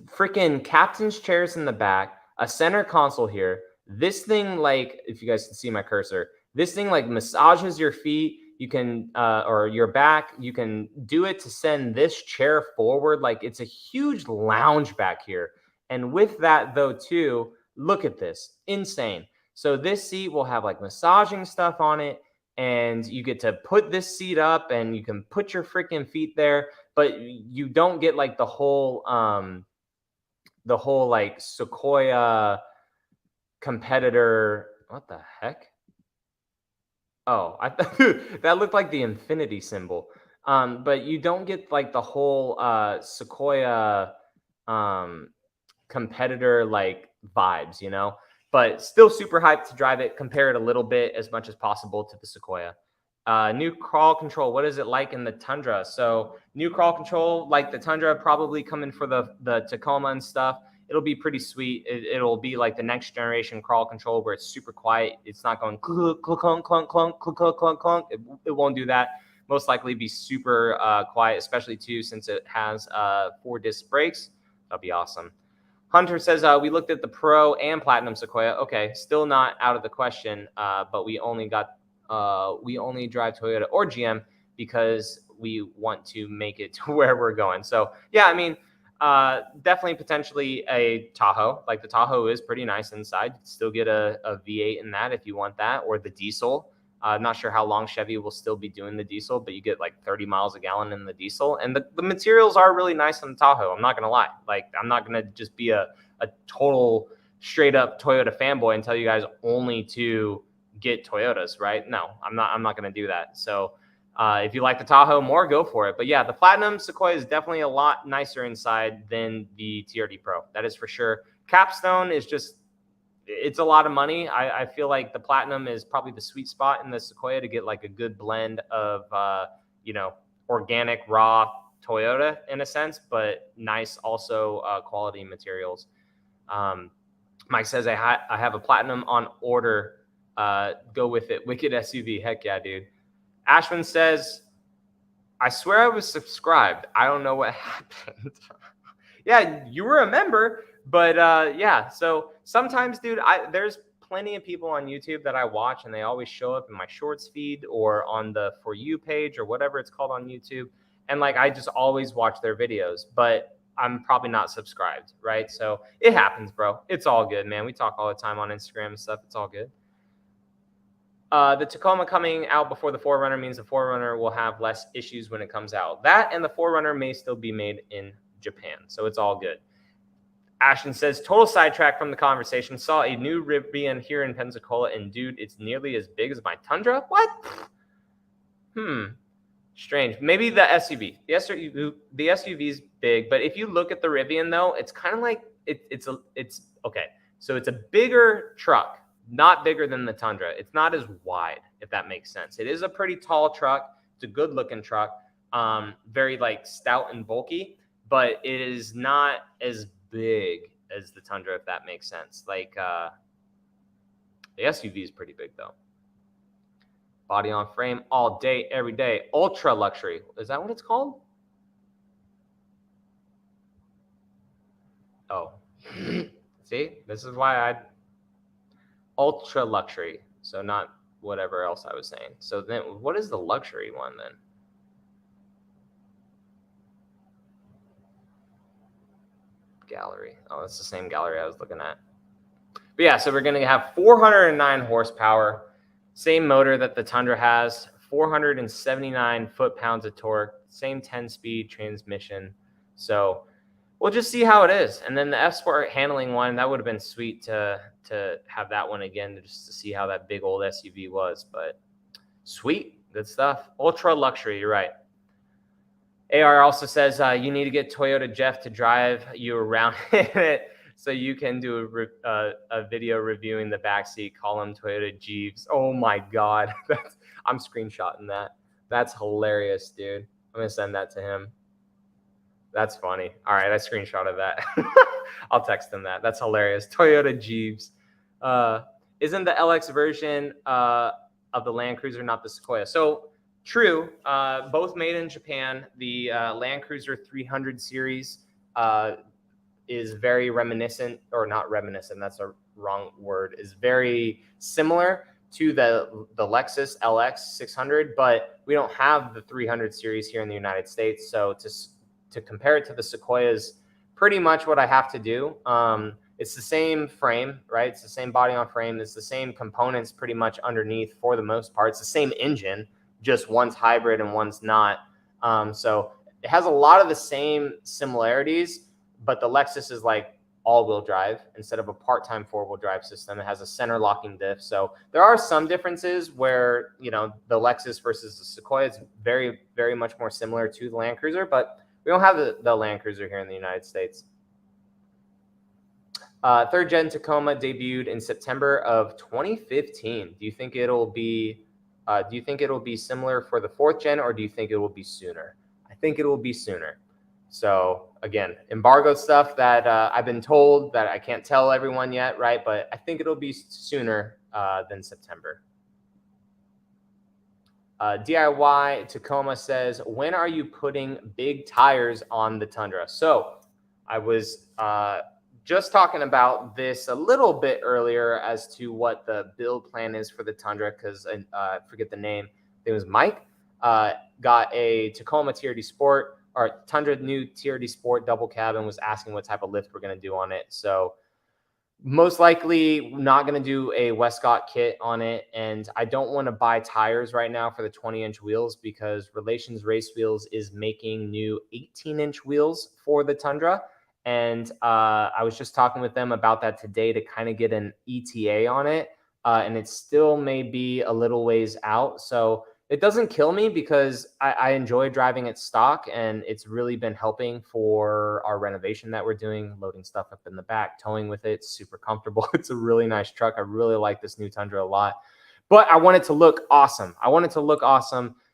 freaking captain's chairs in the back, a center console here. This thing, like, if you guys can see my cursor, this thing like massages your feet. You can, or your back. You can do it to send this chair forward. Like, it's a huge lounge back here. And with that though, too, look at this, insane. So this seat will have like massaging stuff on it, and you get to put this seat up and you can put your freaking feet there, but you don't get like the whole like Sequoia competitor. What the heck? Oh, that looked like the infinity symbol. But you don't get like the whole Sequoia competitor like vibes, you know? But still super hyped to drive it. Compare it a little bit as much as possible to the Sequoia. New crawl control. What is it like in the Tundra? So new crawl control, like the Tundra, probably coming for the Tacoma and stuff. It'll be pretty sweet. It'll be like the next generation crawl control where it's super quiet. It's not going clunk, clunk, clunk, clunk, clunk, clunk, clunk, clunk. It won't do that. Most likely be super quiet, especially too since it has 4 disc brakes. That'll be awesome. Hunter says, we looked at the Pro and Platinum Sequoia. Okay, still not out of the question, but we only drive Toyota or GM because we want to make it to where we're going. So yeah, I mean, definitely potentially a Tahoe. Like the Tahoe is pretty nice inside. Still get a V8 in that if you want that, or the diesel. Not sure how long Chevy will still be doing the diesel, but you get like 30 miles a gallon in the diesel. And the materials are really nice on the Tahoe. I'm not going to lie. Like, I'm not going to just be a total straight up Toyota fanboy and tell you guys only to get Toyotas, right? No, I'm not going to do that. So if you like the Tahoe more, go for it. But yeah, the Platinum Sequoia is definitely a lot nicer inside than the TRD Pro. That is for sure. Capstone is just, it's a lot of money. I feel like the Platinum is probably the sweet spot in the Sequoia to get like a good blend of, organic raw Toyota in a sense, but nice also quality materials. Mike says, I have a Platinum on order. Go with it. Wicked SUV. Heck yeah, dude. Ashwin says, I swear I was subscribed. I don't know what happened. Yeah, you were a member. But yeah, so sometimes, dude, there's plenty of people on YouTube that I watch and they always show up in my shorts feed or on the For You page or whatever it's called on YouTube. And like, I just always watch their videos, but I'm probably not subscribed, right? So it happens, bro. It's all good, man. We talk all the time on Instagram and stuff. It's all good. The Tacoma coming out before the 4Runner means the 4Runner will have less issues when it comes out. That and the 4Runner may still be made in Japan. So it's all good. Ashton says, total sidetrack from the conversation. Saw a new Rivian here in Pensacola, and dude, it's nearly as big as my Tundra. What? Strange. Maybe the SUV. The SUV's big, but if you look at the Rivian though, it's kind of like it's okay. So it's a bigger truck, not bigger than the Tundra. It's not as wide, if that makes sense. It is a pretty tall truck. It's a good looking truck. Very like stout and bulky, but it is not as big as the Tundra, if that makes sense. Like The SUV is pretty big though. Body on frame all day, every day. Ultra luxury. Is that what it's called? Oh, see, this is why I ultra luxury. So not whatever else I was saying. So then what is the luxury one then? Gallery. Oh, that's the same gallery I was looking at. But yeah, so we're going to have 409 horsepower, same motor that the Tundra has, 479 foot-pounds of torque, same 10-speed transmission. So we'll just see how it is. And then the F-Sport handling one, that would have been sweet to have that one again, just to see how that big old SUV was. But sweet, good stuff. Ultra luxury, you're right. AR also says you need to get Toyota Jeff to drive you around it so you can do a video reviewing the backseat. Call him Toyota Jeeves. Oh my God. I'm screenshotting that. That's hilarious, dude. I'm going to send that to him. That's funny. All right, I screenshotted that. I'll text him that. That's hilarious. Toyota Jeeves. Isn't the LX version of the Land Cruiser not the Sequoia? So true. Both made in Japan. The Land Cruiser 300 series is very reminiscent, or not reminiscent, that's a wrong word, is very similar to the Lexus LX 600, but we don't have the 300 series here in the United States. So to compare it to the Sequoia is pretty much what I have to do. It's the same frame, right? It's the same body on frame. It's the same components pretty much underneath for the most part. It's the same engine, just one's hybrid and one's not. So it has a lot of the same similarities, but the Lexus is like all-wheel drive instead of a part-time four-wheel drive system. It has a center locking diff. So there are some differences where, you know, the Lexus versus the Sequoia is very, very much more similar to the Land Cruiser, but we don't have the Land Cruiser here in the United States. Third gen Tacoma debuted in September of 2015. Do you think it'll be similar for the fourth gen, or do you think it will be sooner? I think it will be sooner. So again, embargo stuff that I've been told that I can't tell everyone yet, right? But I think it'll be sooner than September. DIY Tacoma says, when are you putting big tires on the Tundra? So I was just talking about this a little bit earlier as to what the build plan is for the Tundra, because I forget the name. It was Mike. Got a Tacoma TRD Sport, or Tundra new TRD Sport double cab, and was asking what type of lift we're going to do on it. So most likely not going to do a Westcott kit on it. And I don't want to buy tires right now for the 20-inch wheels, because Relations Race Wheels is making new 18-inch wheels for the Tundra. And I was just talking with them about that today to kind of get an ETA on it. And it still may be a little ways out. So it doesn't kill me, because I enjoy driving it stock, and it's really been helping for our renovation that we're doing, loading stuff up in the back, towing with it. It's super comfortable. It's a really nice truck. I really like this new Tundra a lot, but I want it to look awesome.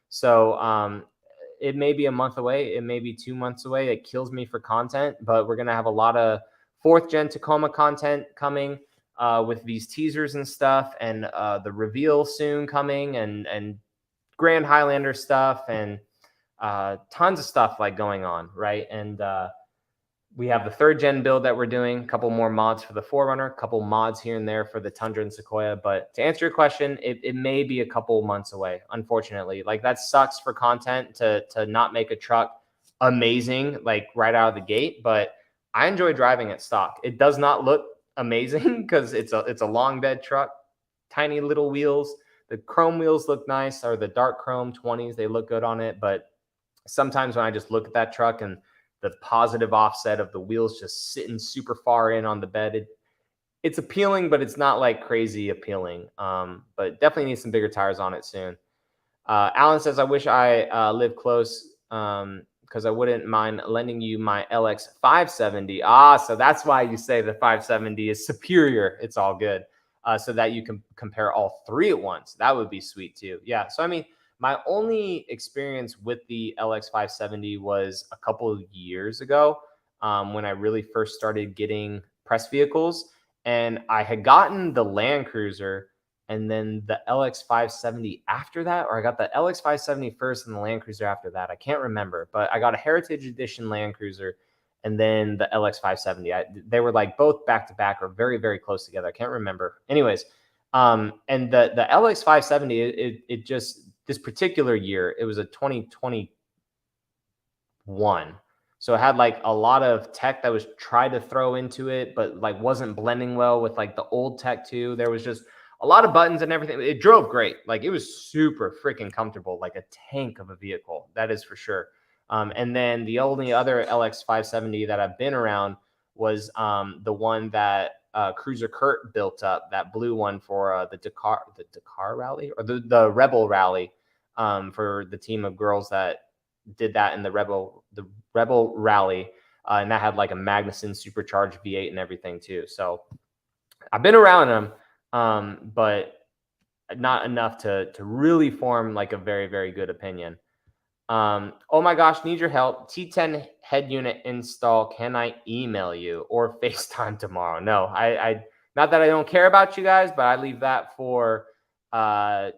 So it may be a month away. It may be 2 months away. It kills me for content, but we're going to have a lot of fourth gen Tacoma content coming with these teasers and stuff, and the reveal soon coming, and Grand Highlander stuff, and tons of stuff like going on, right? And we have the third gen build that we're doing, a couple more mods for the 4Runner, a couple mods here and there for the Tundra and Sequoia. But to answer your question, it may be a couple months away, unfortunately. Like, that sucks for content to not make a truck amazing like right out of the gate, but I enjoy driving it stock. It does not look amazing because it's a long bed truck, tiny little wheels. The chrome wheels look nice, or the dark chrome 20s. They look good on it. But sometimes when I just look at that truck and the positive offset of the wheels just sitting super far in on the bed, it's appealing, but it's not like crazy appealing. But definitely need some bigger tires on it soon. Alan says, I wish I lived close because I wouldn't mind lending you my LX 570. So that's why you say the 570 is superior. It's all good. So that you can compare all three at once. That would be sweet too. Yeah. So, I mean, my only experience with the LX 570 was a couple of years ago when I really first started getting press vehicles. And I had gotten the Land Cruiser and then the LX 570 after that, or I got the LX 570 first and the Land Cruiser after that. I can't remember, but I got a Heritage Edition Land Cruiser and then the LX 570. They were like both back to back or very, very close together. I can't remember. Anyways, and the LX 570, it just, this particular year, it was a 2021. So it had like a lot of tech that was tried to throw into it, but like wasn't blending well with like the old tech too. There was just a lot of buttons and everything. It drove great. Like it was super freaking comfortable, like a tank of a vehicle. That is for sure. And then the only other LX 570 that I've been around was the one that Cruiser Kurt built up, that blue one for the Dakar rally or the Rebel rally for the team of girls that did that in the Rebel rally. And that had like a Magnuson supercharged V8 and everything too. So I've been around them, but not enough to really form like a very, very good opinion. Oh my gosh, need your help. T10 head unit install. Can I email you or FaceTime tomorrow? No, I not that I don't care about you guys, but I leave that for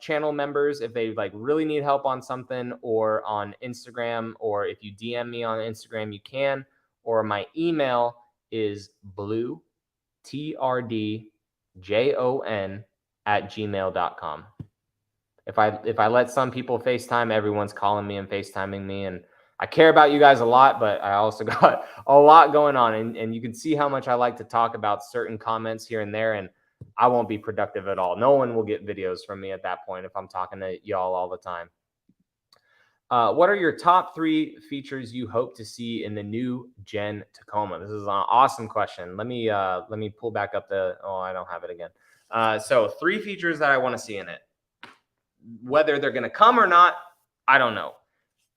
channel members if they like really need help on something, or on Instagram, or if you DM me on Instagram, you can, or my email is bluetrdjon@gmail.com. If I let some people FaceTime, everyone's calling me and FaceTiming me, and I care about you guys a lot, but I also got a lot going on, and you can see how much I like to talk about certain comments here and there, and I won't be productive at all. No one will get videos from me at that point if I'm talking to y'all all the time. What are your top 3 features you hope to see in the new gen Tacoma? This is an awesome question. Let me pull back up I don't have it again. So 3 features that I want to see in it. Whether they're going to come or not, I don't know.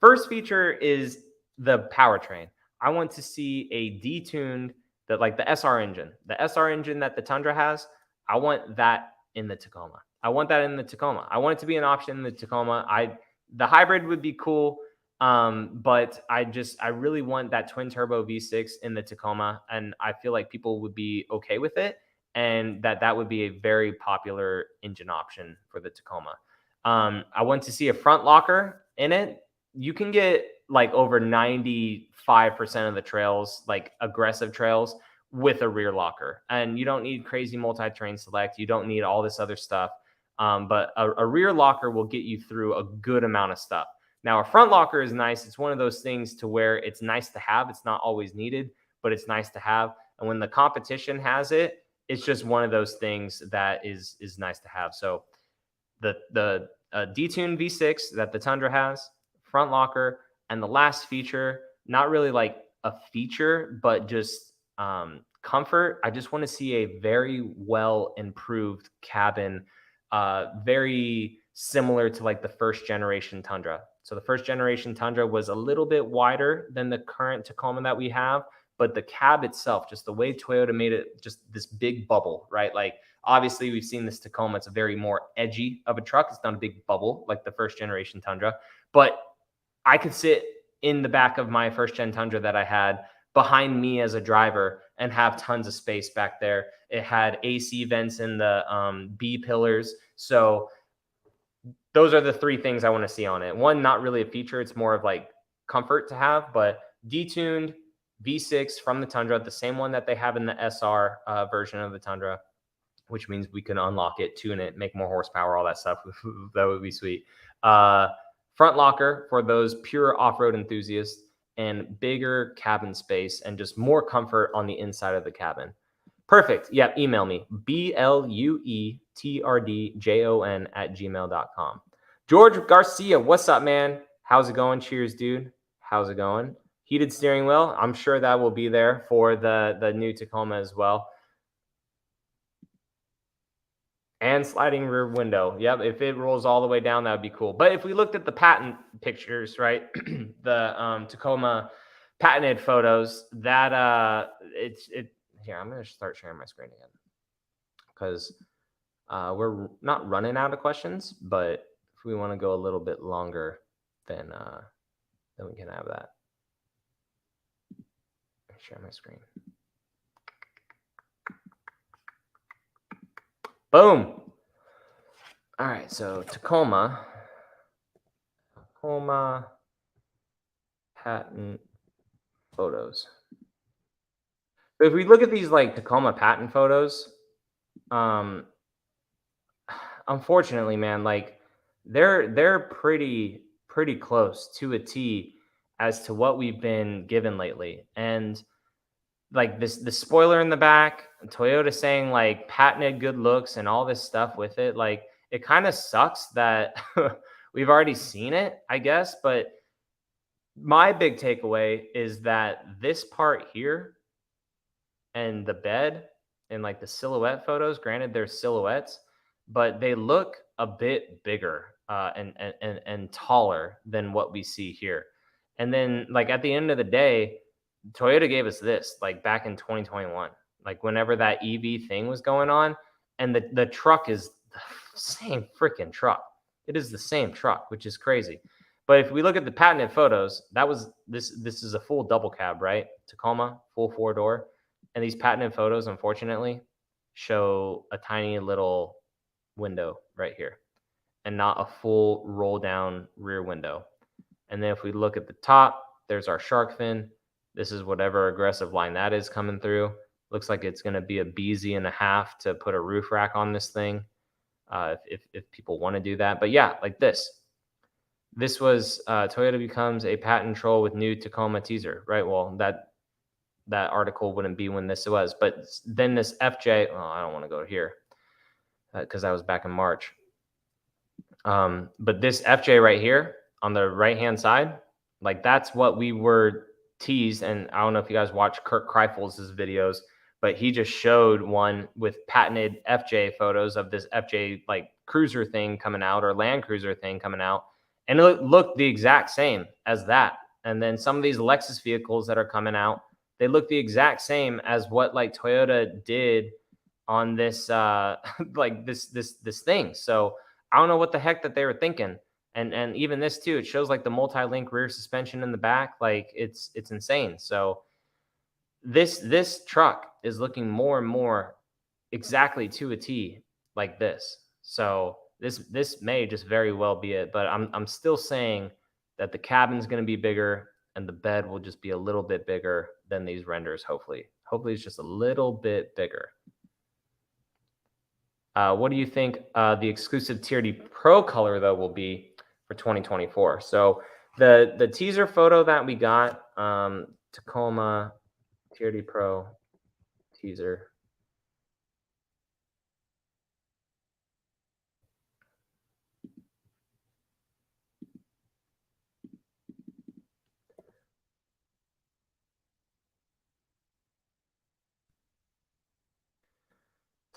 First feature is the powertrain. I want to see a detuned, like the SR engine that the Tundra has. I want that in the Tacoma. I want it to be an option in the Tacoma. The hybrid would be cool, but I really want that twin turbo V6 in the Tacoma, and I feel like people would be okay with it, and that would be a very popular engine option for the Tacoma. I want to see a front locker in it. You can get like over 95% of the trails, like aggressive trails, with a rear locker, and you don't need crazy multi-terrain select. You don't need all this other stuff. But a rear locker will get you through a good amount of stuff. Now, a front locker is nice. It's one of those things to where it's nice to have. It's not always needed, but it's nice to have. And when the competition has it, it's just one of those things that is nice to have. So the detuned V6 that the Tundra has, front locker, and the last feature, not really like a feature, but just comfort. I just want to see a very well improved cabin, very similar to like the first generation Tundra. So the first generation Tundra was a little bit wider than the current Tacoma that we have, but the cab itself, just the way Toyota made it, just this big bubble, right? Like obviously we've seen this Tacoma. It's a very more edgy of a truck. It's not a big bubble like the first generation Tundra, but I could sit in the back of my first gen Tundra that I had behind me as a driver and have tons of space back there. It had AC vents in the B pillars. So those are the 3 things I want to see on it. One, not really a feature. It's more of like comfort to have, but detuned V6 from the Tundra, the same one that they have in the SR version of the Tundra, which means we can unlock it, tune it, make more horsepower, all that stuff. That would be sweet. Front locker for those pure off-road enthusiasts, and bigger cabin space and just more comfort on the inside of the cabin. Perfect. Yeah, email me, bluetrdjon@gmail.com. George Garcia, what's up, man? How's it going? Cheers, dude. How's it going? Heated steering wheel. I'm sure that will be there for the new Tacoma as well. And sliding rear window. Yep, if it rolls all the way down, that would be cool. But if we looked at the patent pictures, right, the Tacoma patented photos, that here, I'm going to start sharing my screen again because we're not running out of questions, but if we want to go a little bit longer, then we can have that. Share my screen. Boom. All right, so Tacoma patent photos. So if we look at these like Tacoma patent photos, unfortunately, man, like they're pretty close to a T as to what we've been given lately. And like this the spoiler in the back, Toyota saying like patented good looks and all this stuff with it, like it kind of sucks that we've already seen it, I guess. But my big takeaway is that this part here and the bed and like the silhouette photos, granted they're silhouettes, but they look a bit bigger and taller than what we see here. And then like at the end of the day, Toyota gave us this like back in 2021, like whenever that EV thing was going on, and the truck is the same freaking truck. It is the same truck, which is crazy. But if we look at the patented photos, that was this is a full double cab, right? Tacoma, full four door. And these patented photos, unfortunately, show a tiny little window right here and not a full roll down rear window. And then if we look at the top, there's our shark fin. This is whatever aggressive line that is coming through. Looks like it's going to be a BZ.5 to put a roof rack on this thing, if people want to do that. But yeah, like this. This was Toyota becomes a patent troll with new Tacoma teaser, right? Well, that article wouldn't be when this was, but then this FJ. Oh, I don't want to go here because that was back in March. But this FJ right here on the right hand side, like that's what we were teased. And I don't know if you guys watch Kirk Kreifels' videos, but he just showed one with patented FJ photos of this FJ like cruiser thing coming out or Land Cruiser thing coming out, and it looked the exact same as that. And then some of these Lexus vehicles that are coming out, they look the exact same as what like Toyota did on this like this thing. So I don't know what the heck that they were thinking. And even this too, it shows like the multi-link rear suspension in the back. Like it's insane. So this truck is looking more and more exactly to a T like this. So this may just very well be it. But I'm still saying that the cabin's going to be bigger and the bed will just be a little bit bigger than these renders. Hopefully it's just a little bit bigger. What do you think the exclusive Tier D Pro color though will be for 2024? So the teaser photo that we got, Tacoma Tier D Pro teaser.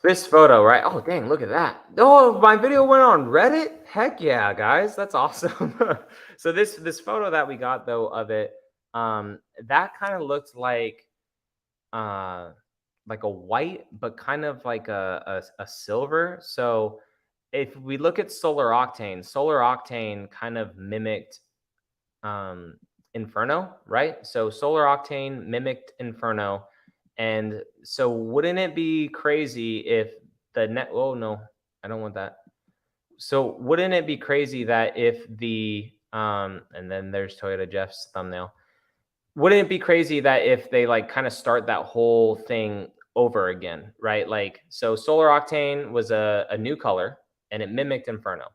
This photo, right? Oh, dang, look at that. Oh, my video went on Reddit? Heck yeah, guys. That's awesome. So this photo that we got though of it, that kind of looked like a white, but kind of like a silver. So if we look at Solar Octane kind of mimicked Inferno, right? So Solar Octane mimicked Inferno. And so wouldn't it be crazy if the net, oh no, I don't want that. So wouldn't it be crazy that if the, and then there's Toyota Jeff's thumbnail. Wouldn't it be crazy that if they like kind of start that whole thing over again, right? Like, so Solar Octane was a new color and it mimicked Inferno.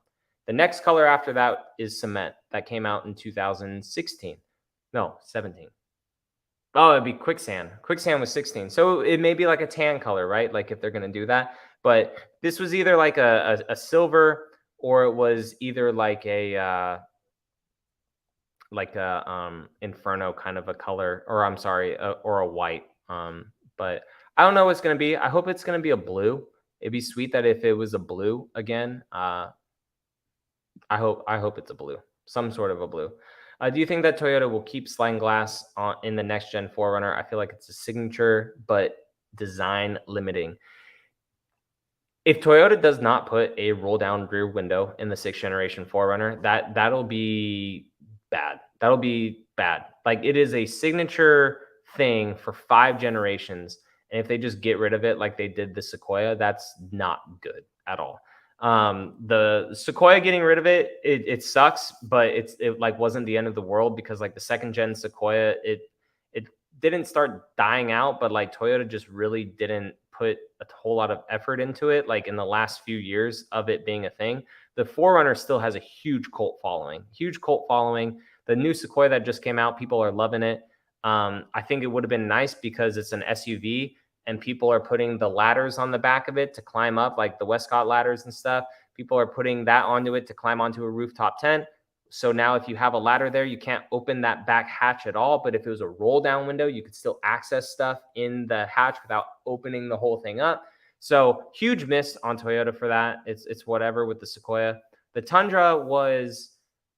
The next color after that is Cement that came out in 2016. No, 17. Oh, it'd be Quicksand. Quicksand was 16. So it may be like a tan color, right? Like if they're going to do that. But this was either like a silver or it was either like a Inferno kind of a color, or I'm sorry, or a white. But I don't know what it's going to be. I hope it's going to be a blue. It'd be sweet that if it was a blue again. I hope it's a blue, some sort of a blue. Do you think that Toyota will keep sliding glass in the next gen 4Runner? I feel like it's a signature, but design limiting. If Toyota does not put a roll down rear window in the 6th generation 4Runner, that'll be bad. That'll be bad. Like it is a signature thing for 5 generations. And if they just get rid of it like they did the Sequoia, that's not good at all. The Sequoia, getting rid of it sucks, but it like wasn't the end of the world, because like the second gen Sequoia, it didn't start dying out, but like Toyota just really didn't put a whole lot of effort into it, like in the last few years of it being a thing. The 4Runner still has a huge cult following. The new Sequoia that just came out, people are loving it. I think it would have been nice because it's an SUV and people are putting the ladders on the back of it to climb up, like the Westcott ladders and stuff. People are putting that onto it to climb onto a rooftop tent. So now if you have a ladder there, you can't open that back hatch at all. But if it was a roll down window, you could still access stuff in the hatch without opening the whole thing up. So huge miss on Toyota for that. It's whatever with the Sequoia. The Tundra was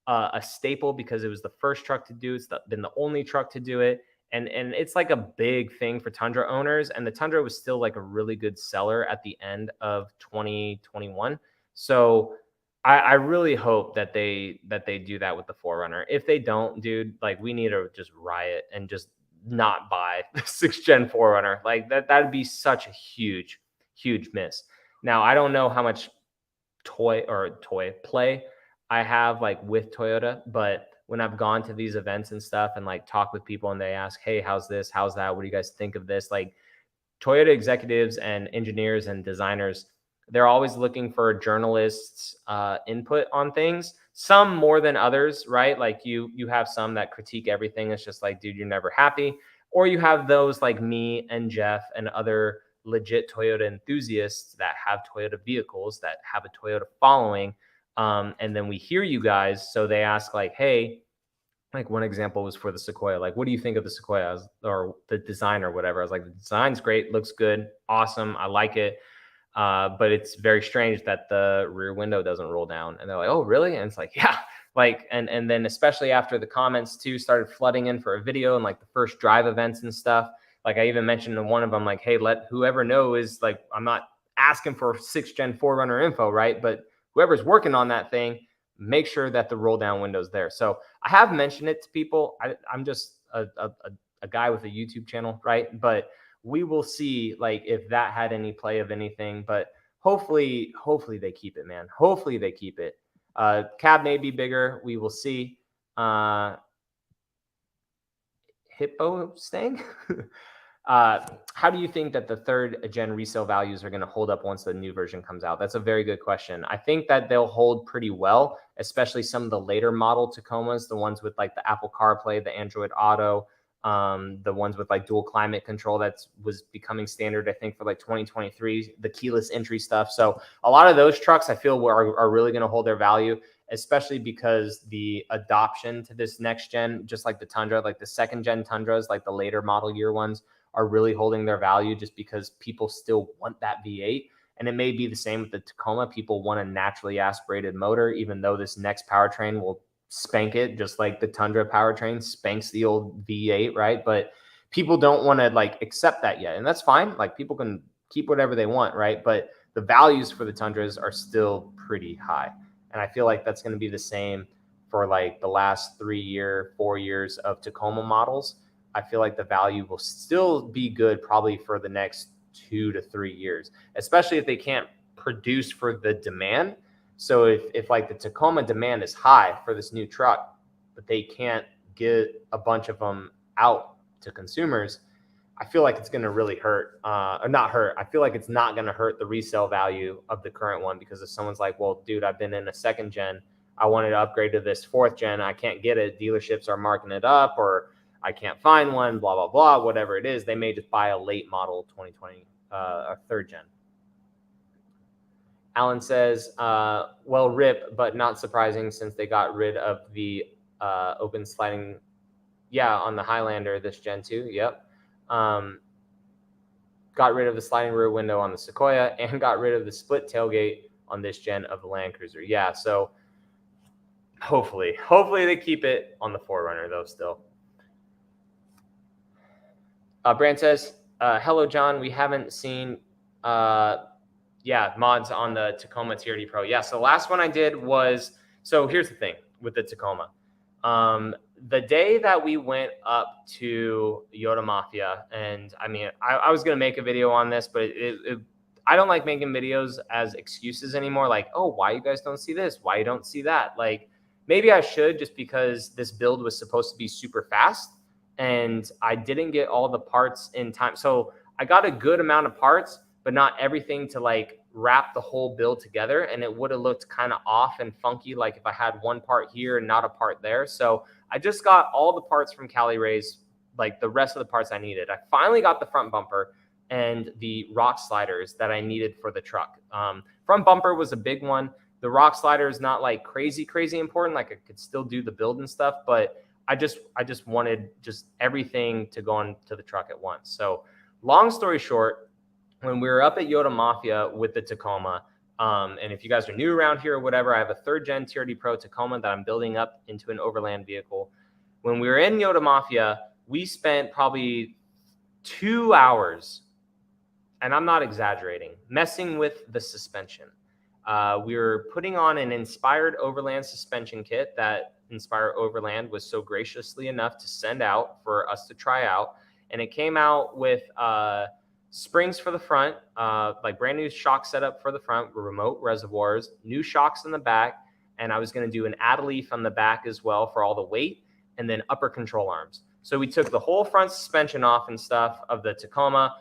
a staple because it was the first truck to do it. It's been the only truck to do it. And it's like a big thing for Tundra owners. And the Tundra was still like a really good seller at the end of 2021. So I really hope that they do that with the 4Runner. If they don't, dude, like we need to just riot and just not buy the 6th gen 4Runner. Like that'd be such a huge miss. Now I don't know how much toy play I have like with Toyota, but when I've gone to these events and stuff and like talk with people and they ask, hey, how's this? How's that? What do you guys think of this? Like Toyota executives and engineers and designers, they're always looking for journalists' input on things. Some more than others, right? Like you have some that critique everything. It's just like, dude, you're never happy. Or you have those like me and Jeff and other legit Toyota enthusiasts that have Toyota vehicles, that have a Toyota following. And then we hear you guys. So they ask like, hey, like one example was for the Sequoia. Like, what do you think of the Sequoia or the design or whatever? I was like, the design's great, looks good, awesome, I like it. But it's very strange that the rear window doesn't roll down. And they're like, oh, really? And it's like, yeah. Like, and then especially after the comments too started flooding in for a video and like the first drive events and stuff. Like I even mentioned to one of them, like, hey, let whoever know is like, I'm not asking for 6th gen 4Runner info, right? But whoever's working on that thing, make sure that the roll down window's there. So I have mentioned it to people. I'm just a guy with a YouTube channel, right? But we will see like if that had any play of anything. But hopefully they keep it, man. Hopefully they keep it. Cab may be bigger. We will see. Hippo staying. How do you think that the 3rd gen resale values are going to hold up once the new version comes out? That's a very good question. I think that they'll hold pretty well, especially some of the later model Tacomas, the ones with like the Apple CarPlay, the Android Auto, the ones with like dual climate control that was becoming standard, I think, for like 2023, the keyless entry stuff. So a lot of those trucks I feel are really going to hold their value, especially because the adoption to this next gen, just like the Tundra, like the 2nd gen Tundras, like the later model year ones, are really holding their value just because people still want that V8. And it may be the same with the Tacoma. People want a naturally aspirated motor, even though this next powertrain will spank it, just like the Tundra powertrain spanks the old V8, right? But people don't want to like accept that yet. And that's fine. Like people can keep whatever they want, right? But the values for the Tundras are still pretty high. And I feel like that's going to be the same for like the last 4 years of Tacoma models. I feel like the value will still be good probably for the next 2 to 3 years, especially if they can't produce for the demand. So if like the Tacoma demand is high for this new truck, but they can't get a bunch of them out to consumers, I feel like it's going to really hurt, or not hurt. I feel like it's not going to hurt the resale value of the current one, because if someone's like, well, dude, I've been in a 2nd gen, I wanted to upgrade to this 4th gen, I can't get it. Dealerships are marking it up, or I can't find one, blah, blah, blah, whatever it is. They may just buy a late model 2020 or 3rd gen. Alan says, well, rip, but not surprising since they got rid of the open sliding, on the Highlander this gen too. Yep. Got rid of the sliding rear window on the Sequoia and got rid of the split tailgate on this gen of the Land Cruiser. Yeah, so hopefully they keep it on the 4Runner though still. Brand says, hello, John. We haven't seen, mods on the Tacoma TRD Pro. Yeah, so the last one I did was, so here's the thing with the Tacoma. The day that we went up to Yoda Mafia, and I mean, I was going to make a video on this, but I don't like making videos as excuses anymore. Like, oh, why you guys don't see this? Why you don't see that? Like, maybe I should, just because this build was supposed to be super fast and I didn't get all the parts in time. So I got a good amount of parts, but not everything to like wrap the whole build together. And it would have looked kind of off and funky, like if I had one part here and not a part there. So I just got all the parts from Cali Rays, like the rest of the parts I needed. I finally got the front bumper and the rock sliders that I needed for the truck. Front bumper was a big one. The rock slider is not like crazy important. Like I could still do the build and stuff, but I just wanted just everything to go onto the truck at once. So long story short, when we were up at Yoda Mafia with the Tacoma, and if you guys are new around here or whatever, I have a 3rd gen TRD Pro Tacoma that I'm building up into an overland vehicle. When we were in Yoda Mafia, we spent probably 2 hours, and I'm not exaggerating, messing with the suspension. We were putting on an Inspired Overland suspension kit that Inspired Overland was so graciously enough to send out for us to try out. And it came out with springs for the front, like brand new shock setup for the front, remote reservoirs, new shocks in the back. And I was going to do an add-a-leaf on the back as well for all the weight, and then upper control arms. So we took the whole front suspension off and stuff of the Tacoma.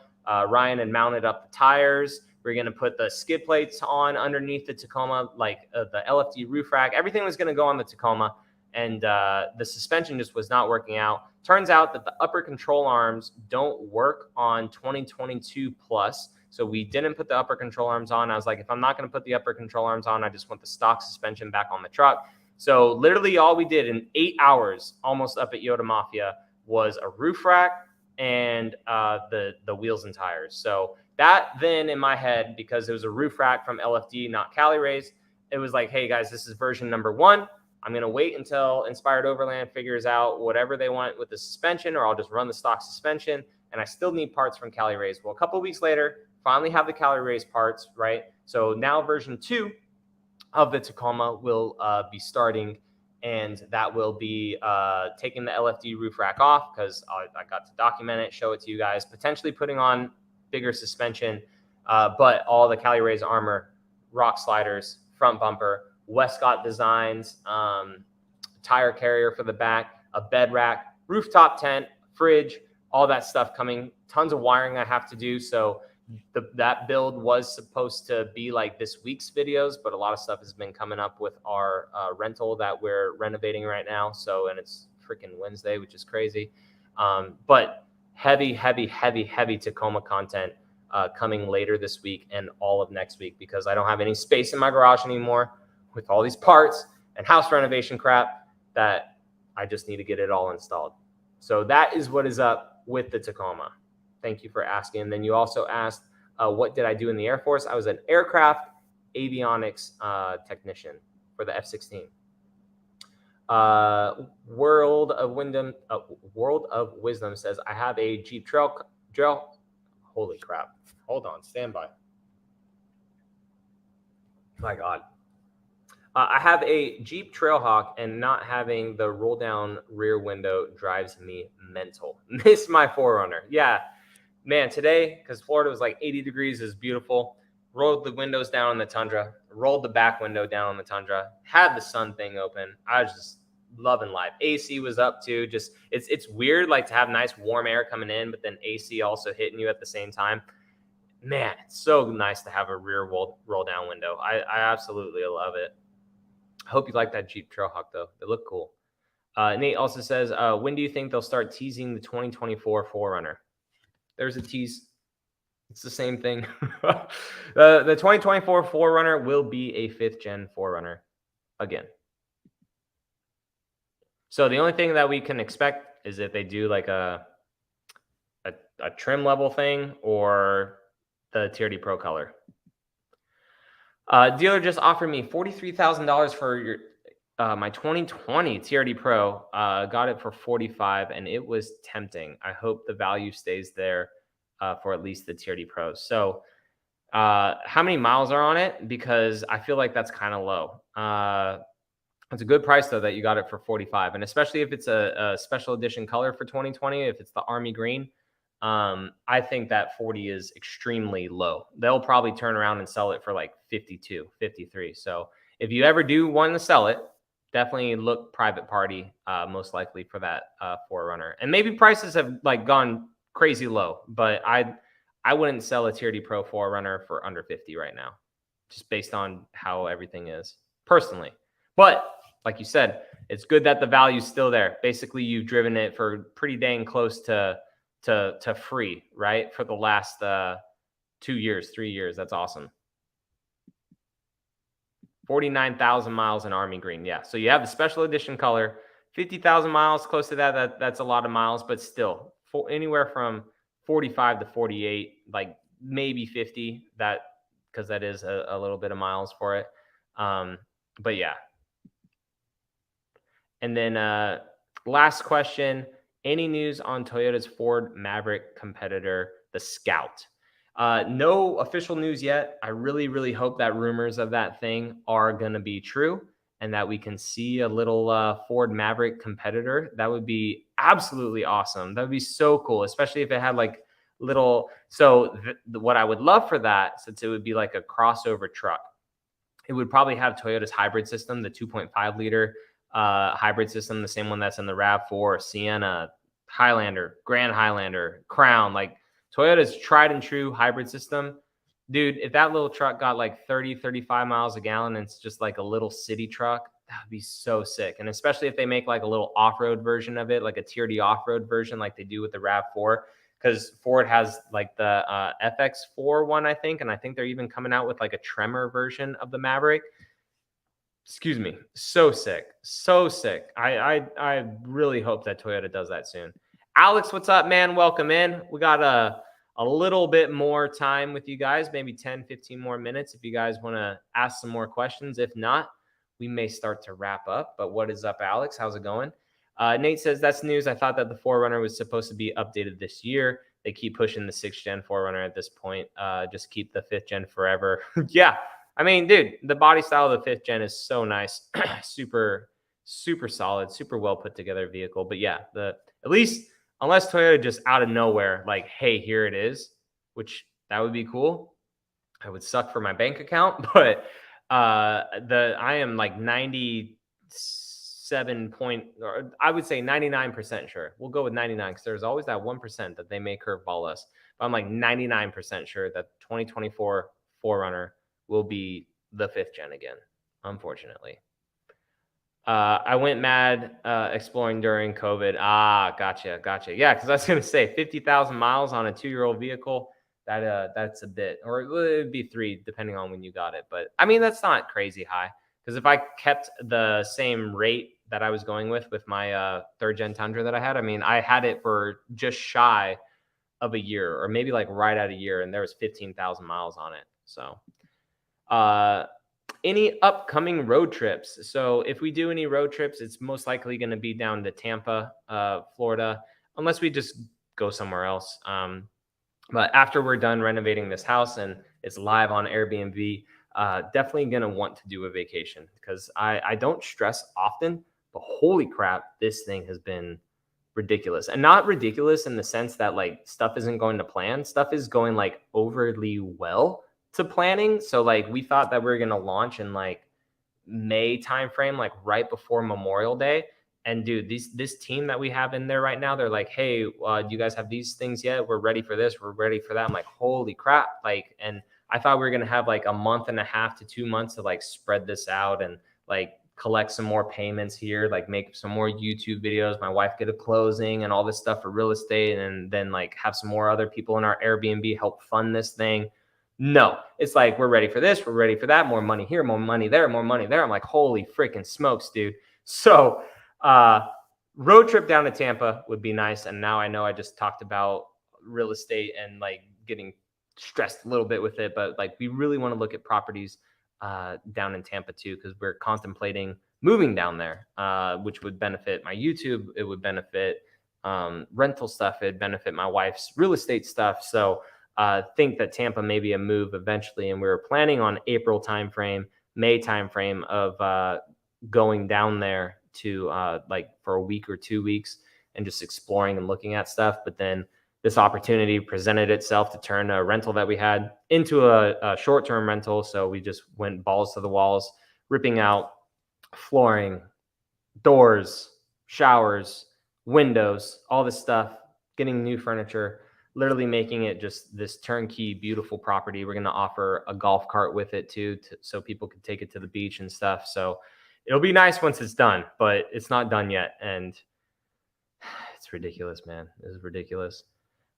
Ryan had mounted up the tires. We're going to put the skid plates on underneath the Tacoma, like the LFD roof rack. Everything was going to go on the Tacoma, and the suspension just was not working out. Turns out that the upper control arms don't work on 2022 plus. So we didn't put the upper control arms on. I was like, if I'm not going to put the upper control arms on, I just want the stock suspension back on the truck. So literally all we did in 8 hours, almost up at Yoda Mafia, was a roof rack and the wheels and tires. So that then in my head, because it was a roof rack from LFD, not Cali Rays, it was like, hey guys, this is version number 1. I'm going to wait until Inspired Overland figures out whatever they want with the suspension, or I'll just run the stock suspension. And I still need parts from Cali Rays. Well, a couple of weeks later, finally have the Cali Rays parts, right? So now version 2 of the Tacoma will be starting, and that will be taking the LFD roof rack off, because I got to document it, show it to you guys, potentially putting on bigger suspension, but all the Cali Rays armor, rock sliders, front bumper, Westcott designs, tire carrier for the back, a bed rack, rooftop tent, fridge, all that stuff coming. Tons of wiring I have to do. So that build was supposed to be like this week's videos, but a lot of stuff has been coming up with our rental that we're renovating right now. So, and it's freaking Wednesday, which is crazy. But heavy Tacoma content coming later this week and all of next week, because I don't have any space in my garage anymore with all these parts and house renovation crap that I just need to get it all installed. So that is what is up with the Tacoma. Thank you for asking. And then you also asked, what did I do in the Air Force? I was an aircraft avionics technician for the F-16. World of Wisdom says, I have a Jeep Trail. Holy crap. Hold on. Stand by. My God. I have a Jeep Trailhawk, and not having the roll down rear window drives me mental. Miss my 4Runner. Yeah, man, today, because Florida was like 80 degrees, is beautiful. Rolled the windows down on the Tundra, rolled the back window down on the Tundra, had the sun thing open. I was just loving life. AC was up too. Just it's weird, like, to have nice warm air coming in, but then AC also hitting you at the same time. Man, it's so nice to have a rear roll down window. I absolutely love it. I hope you like that Jeep Trailhawk, though. They look cool. Nate also says, when do you think they'll start teasing the 2024 4Runner? There's a tease. It's the same thing. The 2024 4Runner will be a 5th gen 4Runner again. So the only thing that we can expect is if they do like a trim level thing, or the TRD Pro color. Dealer just offered me $43,000 for my 2020 TRD Pro. Got it for $45,000, and it was tempting. I hope the value stays there for at least the TRD Pro. So how many miles are on it? Because I feel like that's kind of low. It's a good price, though, that you got it for $45,000, and especially if it's a special edition color for 2020, if it's the Army Green. I think that 40 is extremely low. They'll probably turn around and sell it for like 52, 53. So if you ever do want to sell it, definitely look private party, most likely for that 4Runner. And maybe prices have like gone crazy low, but I wouldn't sell a Tier D Pro 4Runner for under 50 right now, just based on how everything is personally. But like you said, it's good that the value's still there. Basically, you've driven it for pretty dang close to free, right? For the last 2 years, 3 years. That's awesome. 49,000 miles in army green. Yeah. So you have the special edition color, 50,000 miles, close to that. That's a lot of miles, but still anywhere from 45 to 48, like maybe 50, that because that is a little bit of miles for it. But yeah. And then last question, any news on Toyota's Ford Maverick competitor, the Scout? No official news yet. I really, really hope that rumors of that thing are going to be true and that we can see a little Ford Maverick competitor. That would be absolutely awesome. That would be so cool, especially if it had like little. So what I would love for that, since it would be like a crossover truck, it would probably have Toyota's hybrid system, the 2.5 liter hybrid system, the same one that's in the RAV4, Sienna, Highlander, Grand Highlander, Crown, like Toyota's tried and true hybrid system. Dude, if that little truck got like 30, 35 miles a gallon and it's just like a little city truck, that would be so sick. And especially if they make like a little off-road version of it, like a Tier D off-road version like they do with the RAV4, because Ford has like the FX4 one, I think, and I think they're even coming out with like a Tremor version of the Maverick. Excuse me. So sick. So sick. I really hope that Toyota does that soon. Alex, what's up, man? Welcome in. We got a little bit more time with you guys, maybe 10, 15 more minutes if you guys want to ask some more questions. If not, we may start to wrap up. But what is up, Alex? How's it going? Nate says, that's news. I thought that the 4Runner was supposed to be updated this year. They keep pushing the 6th gen 4Runner at this point. Just keep the 5th gen forever. Yeah. I mean, dude, the body style of the 5th gen is so nice. Super, super solid, super well put together vehicle. But yeah, at least unless Toyota just out of nowhere, like, hey, here it is, which that would be cool. I would suck for my bank account, but I am like I would say 99% sure. We'll go with 99 because there's always that 1% that they may curveball us. But I'm like 99% sure that 2024 4Runner will be the 5th gen again, unfortunately. I went mad exploring during COVID. Gotcha. Yeah, because I was going to say 50,000 miles on a 2-year-old vehicle, that's a bit, or it would be 3 depending on when you got it. But I mean, that's not crazy high, because if I kept the same rate that I was going with my 3rd gen Tundra that I had, I mean, I had it for just shy of a year, or maybe like right at a year, and there was 15,000 miles on it. So any upcoming road trips? So if we do any road trips, it's most likely going to be down to Tampa, Florida, unless we just go somewhere else. But after we're done renovating this house and it's live on Airbnb, definitely going to want to do a vacation, because I don't stress often, but holy crap, this thing has been ridiculous. And not ridiculous in the sense that like stuff isn't going to plan. Stuff is going like overly well to planning. So like we thought that we were going to launch in like May timeframe, like right before Memorial Day. And dude, this team that we have in there right now, they're like, hey, do you guys have these things yet? We're ready for this. We're ready for that. I'm like, holy crap. Like, and I thought we were going to have like a month and a half to 2 months to like spread this out and like collect some more payments here, like make some more YouTube videos, my wife get a closing and all this stuff for real estate. And then like have some more other people in our Airbnb help fund this thing. No, it's like, we're ready for this. We're ready for that. More money here, more money there, more money there. I'm like, holy freaking smokes, dude. So road trip down to Tampa would be nice. And now I know I just talked about real estate and like getting stressed a little bit with it, but like we really want to look at properties down in Tampa too, because we're contemplating moving down there, which would benefit my YouTube. It would benefit rental stuff. It'd benefit my wife's real estate stuff. So think that Tampa may be a move eventually. And we were planning on April timeframe, May timeframe of going down there to like for a week or 2 weeks and just exploring and looking at stuff. But then this opportunity presented itself to turn a rental that we had into a short-term rental. So we just went balls to the walls, ripping out flooring, doors, showers, windows, all this stuff, getting new furniture, literally making it just this turnkey, beautiful property. We're going to offer a golf cart with it too, so people can take it to the beach and stuff. So it'll be nice once it's done, but it's not done yet. And it's ridiculous, man. This is ridiculous.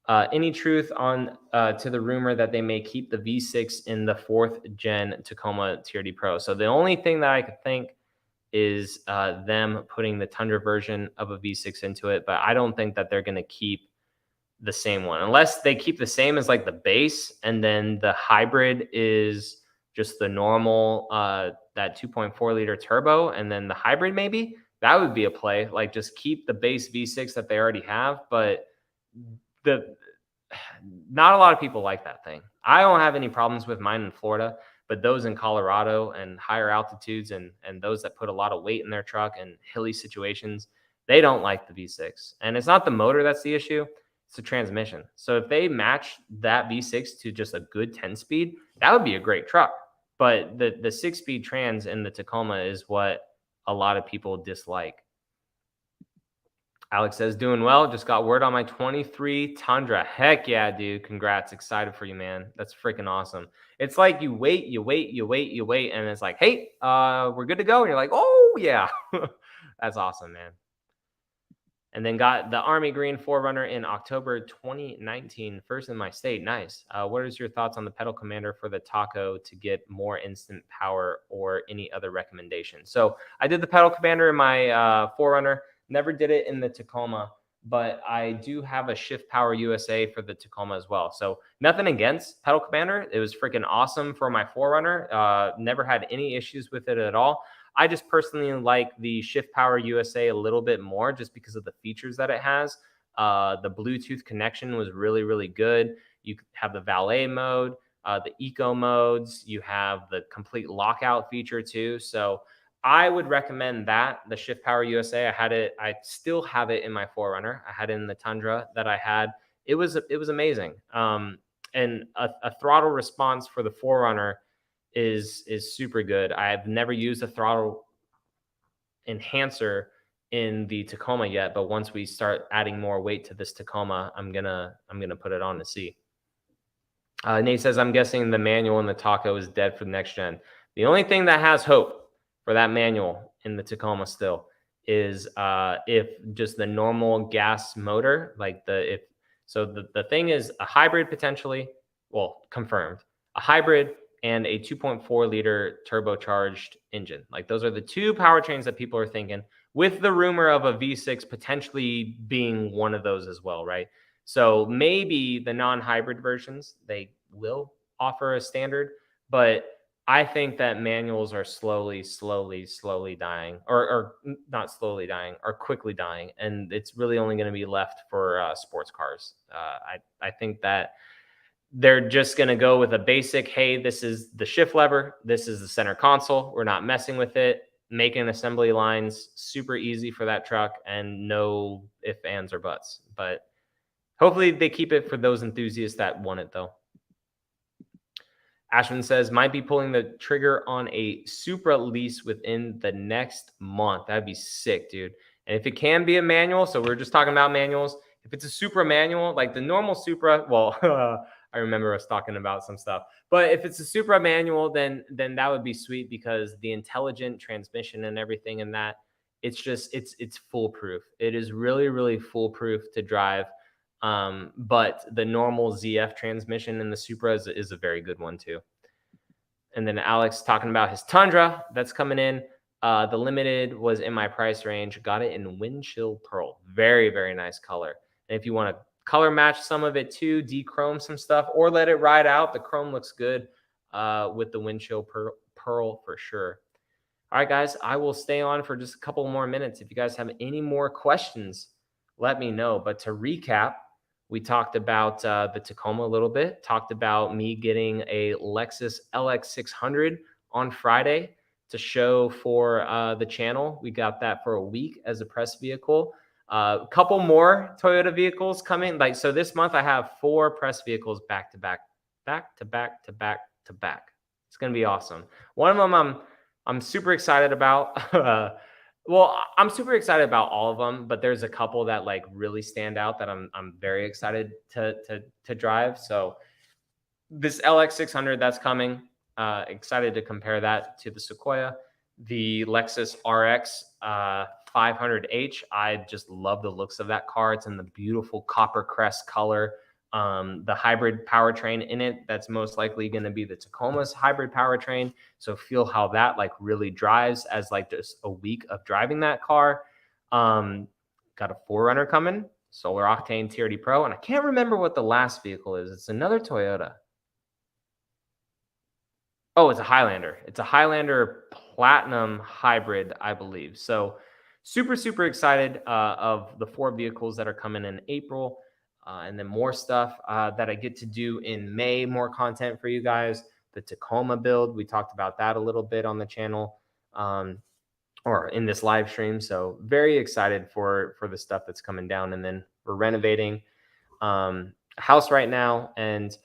Any truth on to the rumor that they may keep the V6 in the 4th gen Tacoma TRD Pro? So the only thing that I could think is them putting the Tundra version of a V6 into it, but I don't think that they're going to keep the same one unless they keep the same as like the base, and then the hybrid is just the normal that 2.4 liter turbo, and then the hybrid, maybe that would be a play. Like just keep the base V6 that they already have, but not a lot of people like that thing. I don't have any problems with mine in Florida, but those in Colorado and higher altitudes and those that put a lot of weight in their truck and hilly situations, they don't like the V6. And it's not the motor that's the issue, it's the transmission. So if they match that V6 to just a good 10-speed, that would be a great truck. But the 6-speed trans in the Tacoma is what a lot of people dislike. Alex says, doing well. Just got word on my 23 Tundra. Heck yeah, dude. Congrats. Excited for you, man. That's freaking awesome. It's like you wait, and it's like, hey, we're good to go. And you're like, oh, yeah. That's awesome, man. And then got the Army Green 4Runner in October 2019. First in my state. Nice. What is your thoughts on the pedal commander for the Taco to get more instant power, or any other recommendations? So I did the pedal commander in my 4Runner. Never did it in the Tacoma, but I do have a Shift Power USA for the Tacoma as well. So nothing against pedal commander. It was freaking awesome for my 4Runner. Never had any issues with it at all. I just personally like the Shift Power USA a little bit more just because of the features that it has. The Bluetooth connection was really, really good. You have the valet mode, the eco modes. You have the complete lockout feature too. So I would recommend that, the Shift Power USA. I had it. I still have it in my 4Runner. I had it in the Tundra that I had. It was amazing. And a throttle response for the 4Runner is super good. I've never used a throttle enhancer in the Tacoma yet, but once we start adding more weight to this Tacoma, I'm gonna put it on to see. Nate says, I'm guessing the manual in the Taco is dead for the next gen. The only thing that has hope for that manual in the Tacoma still is if just the normal gas motor, like the thing is a hybrid potentially, well, confirmed, a hybrid and a 2.4 liter turbocharged engine. Like those are the two powertrains that people are thinking, with the rumor of a V6 potentially being one of those as well, right? So maybe the non-hybrid versions, they will offer a standard, but I think that manuals are slowly dying, or not slowly dying, or quickly dying. And it's really only going to be left for sports cars. I think that they're just going to go with a basic, hey, this is the shift lever, this is the center console, we're not messing with it, making assembly lines super easy for that truck, and no ifs, ands, or buts. But hopefully they keep it for those enthusiasts that want it, though. Ashwin says, might be pulling the trigger on a Supra lease within the next month. That'd be sick, dude. And if it can be a manual, so we're just talking about manuals. If it's a Supra manual, like the normal Supra, well, I remember us talking about some stuff. But if it's a Supra manual, then that would be sweet, because the intelligent transmission and everything in that, it's foolproof. It is really, really foolproof to drive. But the normal ZF transmission in the Supra is a very good one too. And then Alex talking about his Tundra that's coming in. The Limited was in my price range. Got it in Windchill Pearl. Very, very nice color. And if you want to color match some of it too, de-chrome some stuff, or let it ride out, the chrome looks good with the Windchill Pearl for sure. All right, guys, I will stay on for just a couple more minutes. If you guys have any more questions, let me know. But to recap, we talked about the Tacoma a little bit, talked about me getting a Lexus LX600 on Friday to show for the channel. We got that for a week as a press vehicle. A couple more Toyota vehicles coming. Like, so this month I have 4 press vehicles back to back. It's gonna be awesome. One of them I'm super excited about. Well, I'm super excited about all of them, but there's a couple that like really stand out that I'm very excited to drive. So this LX 600 that's coming, excited to compare that to the Sequoia. The Lexus RX 500H, I just love the looks of that car. It's in the beautiful copper crest color. The hybrid powertrain in it, that's most likely going to be the Tacoma's hybrid powertrain. So feel how that like really drives as like just a week of driving that car. Got a 4Runner coming, solar octane TRD Pro, and I can't remember what the last vehicle is. It's another Toyota. Oh, it's a Highlander. It's a Highlander Platinum hybrid, I believe. So super, super excited of the 4 vehicles that are coming in April. And then more stuff that I get to do in May, more content for you guys. The Tacoma build, we talked about that a little bit on the channel or in this live stream. So very excited for the stuff that's coming down. And then we're renovating a house right now. And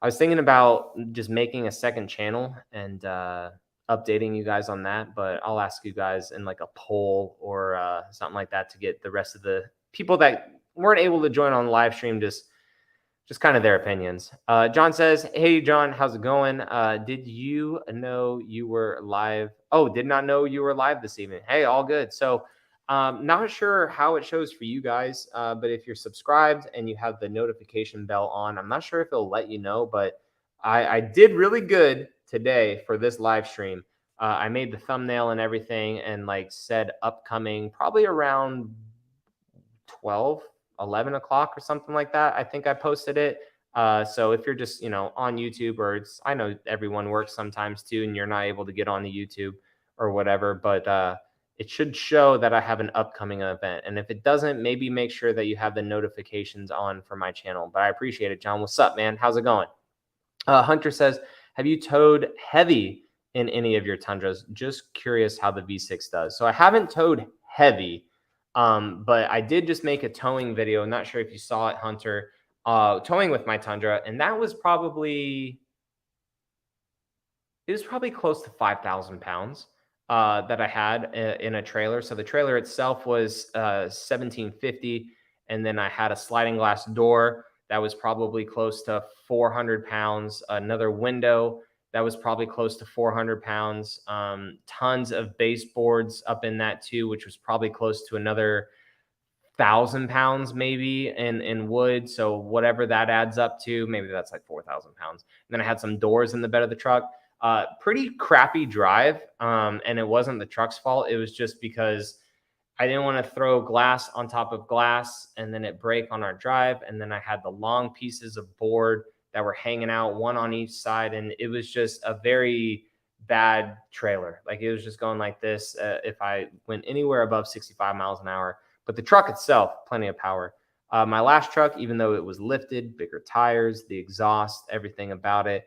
I was thinking about just making a second channel and updating you guys on that, but I'll ask you guys in like a poll or something like that to get the rest of the people that weren't able to join on the live stream just kind of their opinions. John says, "Hey John, how's it going? Did you know you were live? Oh, did not know you were live this evening. Hey, all good. So not sure how it shows for you guys, but if you're subscribed and you have the notification bell on, I'm not sure if it'll let you know, but I did really good today for this live stream. I made the thumbnail and everything and like said upcoming probably around 11 o'clock or something like that. I think I posted it. So if you're just, on YouTube or I know everyone works sometimes too, and you're not able to get on the YouTube or whatever, but it should show that I have an upcoming event. And if it doesn't, maybe make sure that you have the notifications on for my channel. But I appreciate it, John. What's up, man? How's it going? Hunter says, have you towed heavy in any of your Tundras? Just curious how the V6 does. So I haven't towed heavy, but I did just make a towing video. I'm not sure if you saw it, Hunter, towing with my Tundra. And that was probably close to 5,000 pounds. That I had in a trailer. So the trailer itself was 1,750, and then I had a sliding glass door that was probably close to 400 pounds. Another window that was probably close to 400 pounds. Tons of baseboards up in that too, which was probably close to another 1,000 pounds maybe in wood. So whatever that adds up to, maybe that's like 4,000 pounds. And then I had some doors in the bed of the truck. Pretty crappy drive. And it wasn't the truck's fault. It was just because I didn't want to throw glass on top of glass and then it break on our drive. And then I had the long pieces of board that were hanging out, one on each side. And it was just a very bad trailer. Like it was just going like this if I went anywhere above 65 miles an hour. But the truck itself, plenty of power. My last truck, even though it was lifted, bigger tires, the exhaust, everything about it,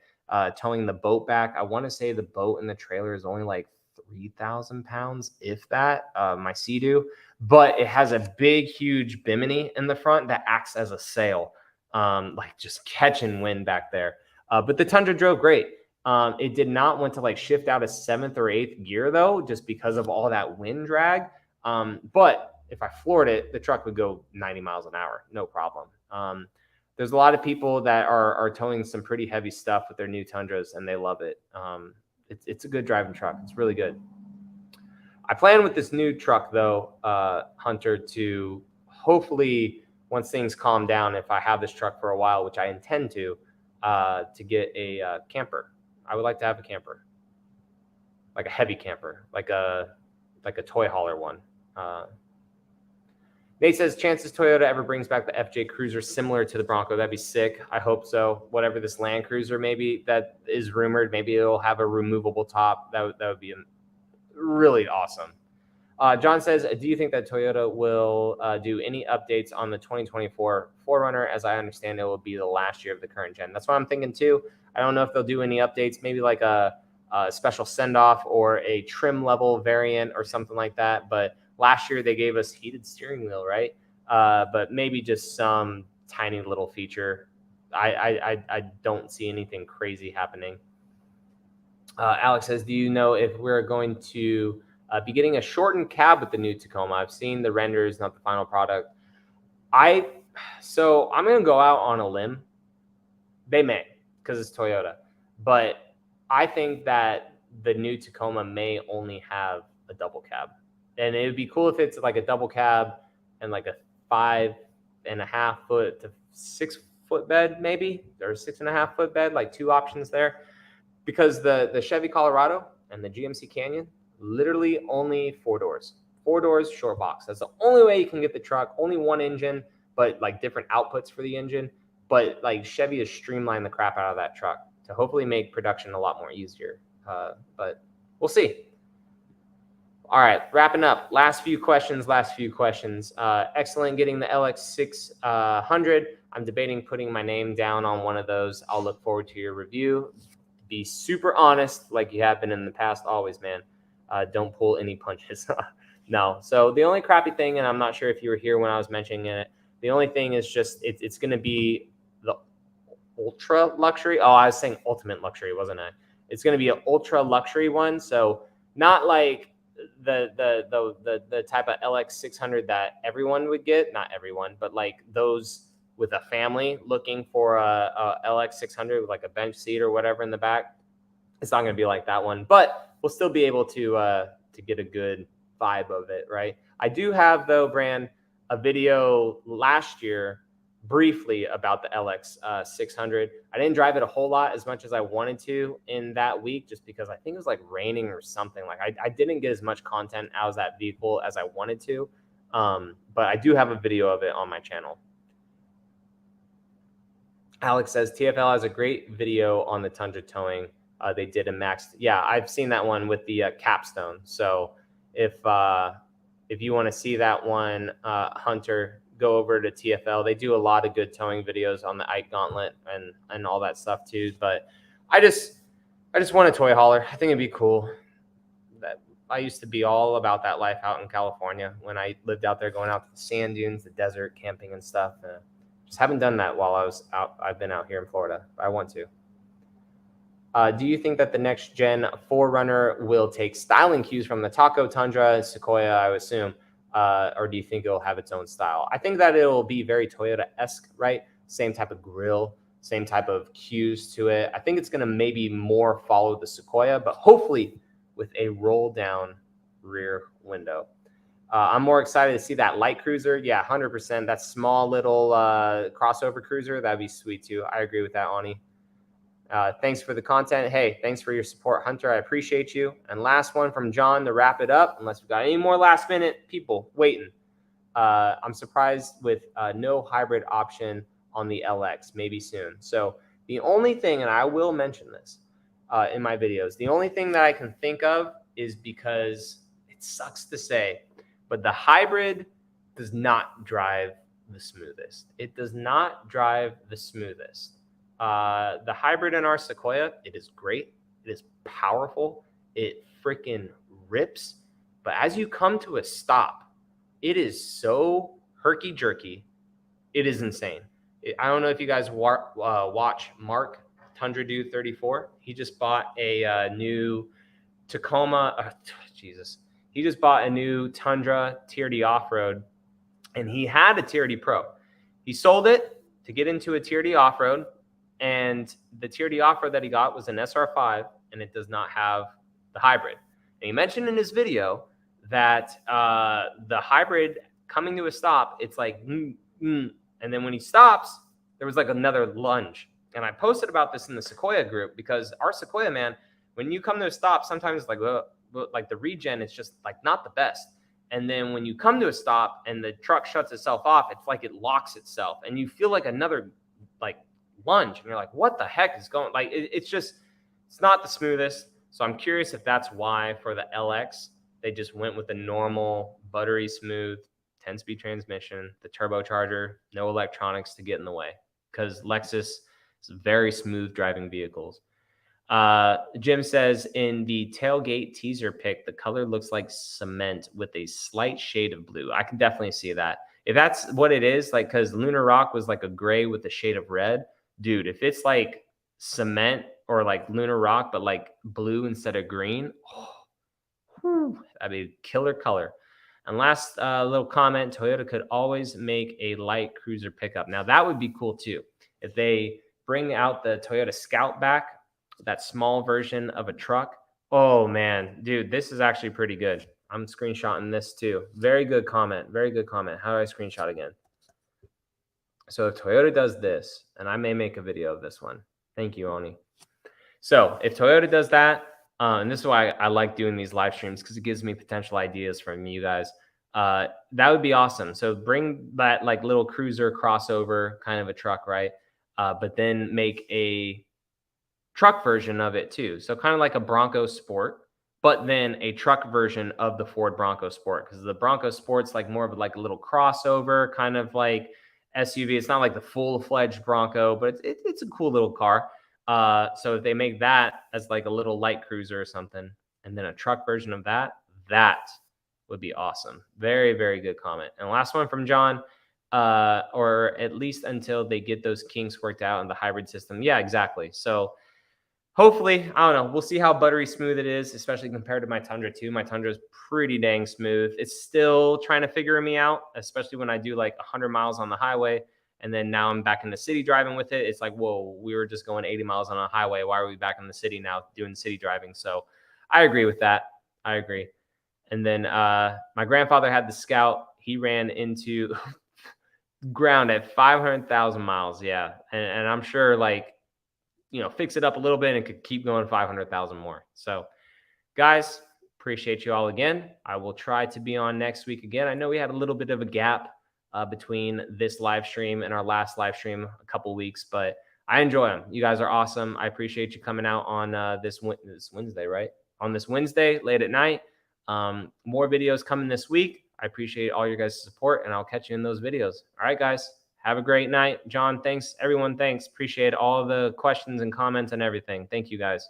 towing the boat back. I want to say the boat and the trailer is only like 3,000 pounds, if that, my Sea-Doo, but it has a big, huge bimini in the front that acts as a sail, like just catching wind back there. But the Tundra drove great. It did not want to like shift out of 7th or 8th gear though, just because of all that wind drag. But if I floored it, the truck would go 90 miles an hour, no problem. There's a lot of people that are towing some pretty heavy stuff with their new Tundras, and they love it. It's a good driving truck. It's really good. I plan with this new truck, though, Hunter, to hopefully, once things calm down, if I have this truck for a while, which I intend to get a camper. I would like to have a camper, like a heavy camper, like a toy hauler one. Nate says, chances Toyota ever brings back the FJ Cruiser similar to the Bronco. That'd be sick. I hope so. Whatever this Land Cruiser maybe that is rumored, maybe it'll have a removable top. That would be really awesome. John says, do you think that Toyota will do any updates on the 2024 4Runner? As I understand, it will be the last year of the current gen. That's what I'm thinking too. I don't know if they'll do any updates, maybe like a special send-off or a trim level variant or something like that. But last year they gave us heated steering wheel, right? but maybe just some tiny little feature. I don't see anything crazy happening. Alex says, do you know if we're going to be getting a shortened cab with the new Tacoma? I've seen the renders, not the final product. So I'm going to go out on a limb. They may, because it's Toyota. But I think that the new Tacoma may only have a double cab. And it would be cool if it's like a double cab and like a 5.5 foot to 6 foot bed, maybe, or 6.5 foot bed, like 2 options there. Because the Chevy Colorado and the GMC Canyon, literally only 4 doors. 4 doors, short box. That's the only way you can get the truck. Only 1 engine, but like different outputs for the engine. But like Chevy has streamlined the crap out of that truck to hopefully make production a lot more easier. But we'll see. All right, wrapping up. Last few questions. Excellent getting the LX600. I'm debating putting my name down on one of those. I'll look forward to your review. Be super honest like you have been in the past always, man. Don't pull any punches. No. So the only crappy thing, and I'm not sure if you were here when I was mentioning it, the only thing is just it's going to be the ultra luxury. Oh, I was saying ultimate luxury, wasn't I? It's going to be an ultra luxury one. So not like the type of LX600 that everyone would get. Not everyone, but like those with a family looking for a LX600 with like a bench seat or whatever in the back. It's not going to be like that one, but we'll still be able to get a good vibe of it, right? I do have, though, Brand, a video last year briefly about the LX600. I didn't drive it a whole lot, as much as I wanted to in that week, just because I think it was like raining or something. Like I didn't get as much content out of that vehicle as I wanted to, but I do have a video of it on my channel. Alex says TFL has a great video on the Tundra towing. They did a max. Yeah, I've seen that one with the capstone. So if you want to see that one, Hunter, go over to TFL. They do a lot of good towing videos on the Ike Gauntlet and all that stuff too. But I just want a toy hauler. I think it'd be cool. That I used to be all about that life out in California when I lived out there, going out to the sand dunes, the desert, camping and stuff. Just haven't done that while I was out. I've been out here in Florida. I want to. Do you think that the next gen 4Runner will take styling cues from the Taco, Tundra, Sequoia, I would assume, or do you think it'll have its own style? I think that it'll be very Toyota-esque, right? Same type of grille, same type of cues to it. I think it's going to maybe more follow the Sequoia, but hopefully with a roll-down rear window. I'm more excited to see that light cruiser. Yeah, 100%. That small little crossover cruiser, that'd be sweet too. I agree with that, Ani. Thanks for the content. Hey, thanks for your support, Hunter. I appreciate you. And last one from John to wrap it up, unless we've got any more last minute people waiting. I'm surprised with no hybrid option on the LX, maybe soon. So the only thing, and I will mention this in my videos, the only thing that I can think of is, because it sucks to say, but the hybrid does not drive the smoothest. It does not drive the smoothest. The hybrid in our Sequoia, it is great. It is powerful. It freaking rips. But as you come to a stop, it is so herky-jerky. It is insane. I don't know if you guys watch Mark Tundra Dude 34. He just bought a new Tacoma. Jesus. He just bought a new Tundra TRD off-road, and he had a TRD Pro. He sold it to get into a TRD off-road, and the TRD off-road that he got was an SR5, and it does not have the hybrid. And he mentioned in his video that the hybrid coming to a stop, it's like, and then when he stops, there was like another lunge. And I posted about this in the Sequoia group, because our Sequoia, man, when you come to a stop, sometimes it's like the regen is just like not the best. And then when you come to a stop and the truck shuts itself off, it's like it locks itself, and you feel like another like lunge, and you're like, what the heck is going? Like it's not the smoothest. So I'm curious if that's why for the LX they just went with the normal buttery smooth 10-speed transmission, the turbocharger, no electronics to get in the way, because Lexus is very smooth driving vehicles. Jim says, in the tailgate teaser pic, the color looks like cement with a slight shade of blue. I can definitely see that. If that's what it is, like, because Lunar Rock was like a gray with a shade of red, dude, if it's like cement or like Lunar Rock, but like blue instead of green, that'd be a killer color. And last little comment, Toyota could always make a light cruiser pickup. Now that would be cool too. If they bring out the Toyota Scout back, that small version of a truck. Oh man, dude, this is actually pretty good. I'm screenshotting this too. Very good comment. Very good comment. How do I screenshot again? So if Toyota does this, and I may make a video of this one. Thank you, Oni. So if Toyota does that, and this is why I like doing these live streams, because it gives me potential ideas from you guys. That would be awesome. So bring that like little cruiser crossover kind of a truck, right? But then make a truck version of it too. So kind of like a Bronco Sport, but then a truck version of the Ford Bronco Sport, because the Bronco Sport's like more of like a little crossover, kind of like SUV. It's not like the full-fledged Bronco, but it's a cool little car. So if they make that as like a little light cruiser or something, and then a truck version of that, that would be awesome. Very, very good comment. And last one from John, or at least until they get those kinks worked out in the hybrid system. Yeah, exactly. So hopefully, I don't know. We'll see how buttery smooth it is, especially compared to my Tundra 2. My Tundra is pretty dang smooth. It's still trying to figure me out, especially when I do like 100 miles on the highway. And then now I'm back in the city driving with it. It's like, whoa, we were just going 80 miles on a highway. Why are we back in the city now doing city driving? So I agree with that. I agree. And then my grandfather had the Scout. He ran into ground at 500,000 miles. Yeah. And I'm sure like, you know, fix it up a little bit and could keep going 500,000 more. So guys, appreciate you all again. I will try to be on next week again. I know we had a little bit of a gap between this live stream and our last live stream a couple weeks, but I enjoy them. You guys are awesome. I appreciate you coming out on this Wednesday, right? On this Wednesday, late at night. More videos coming this week. I appreciate all your guys' support, and I'll catch you in those videos. All right, guys. Have a great night. John, thanks. Everyone, thanks. Appreciate all of the questions and comments and everything. Thank you, guys.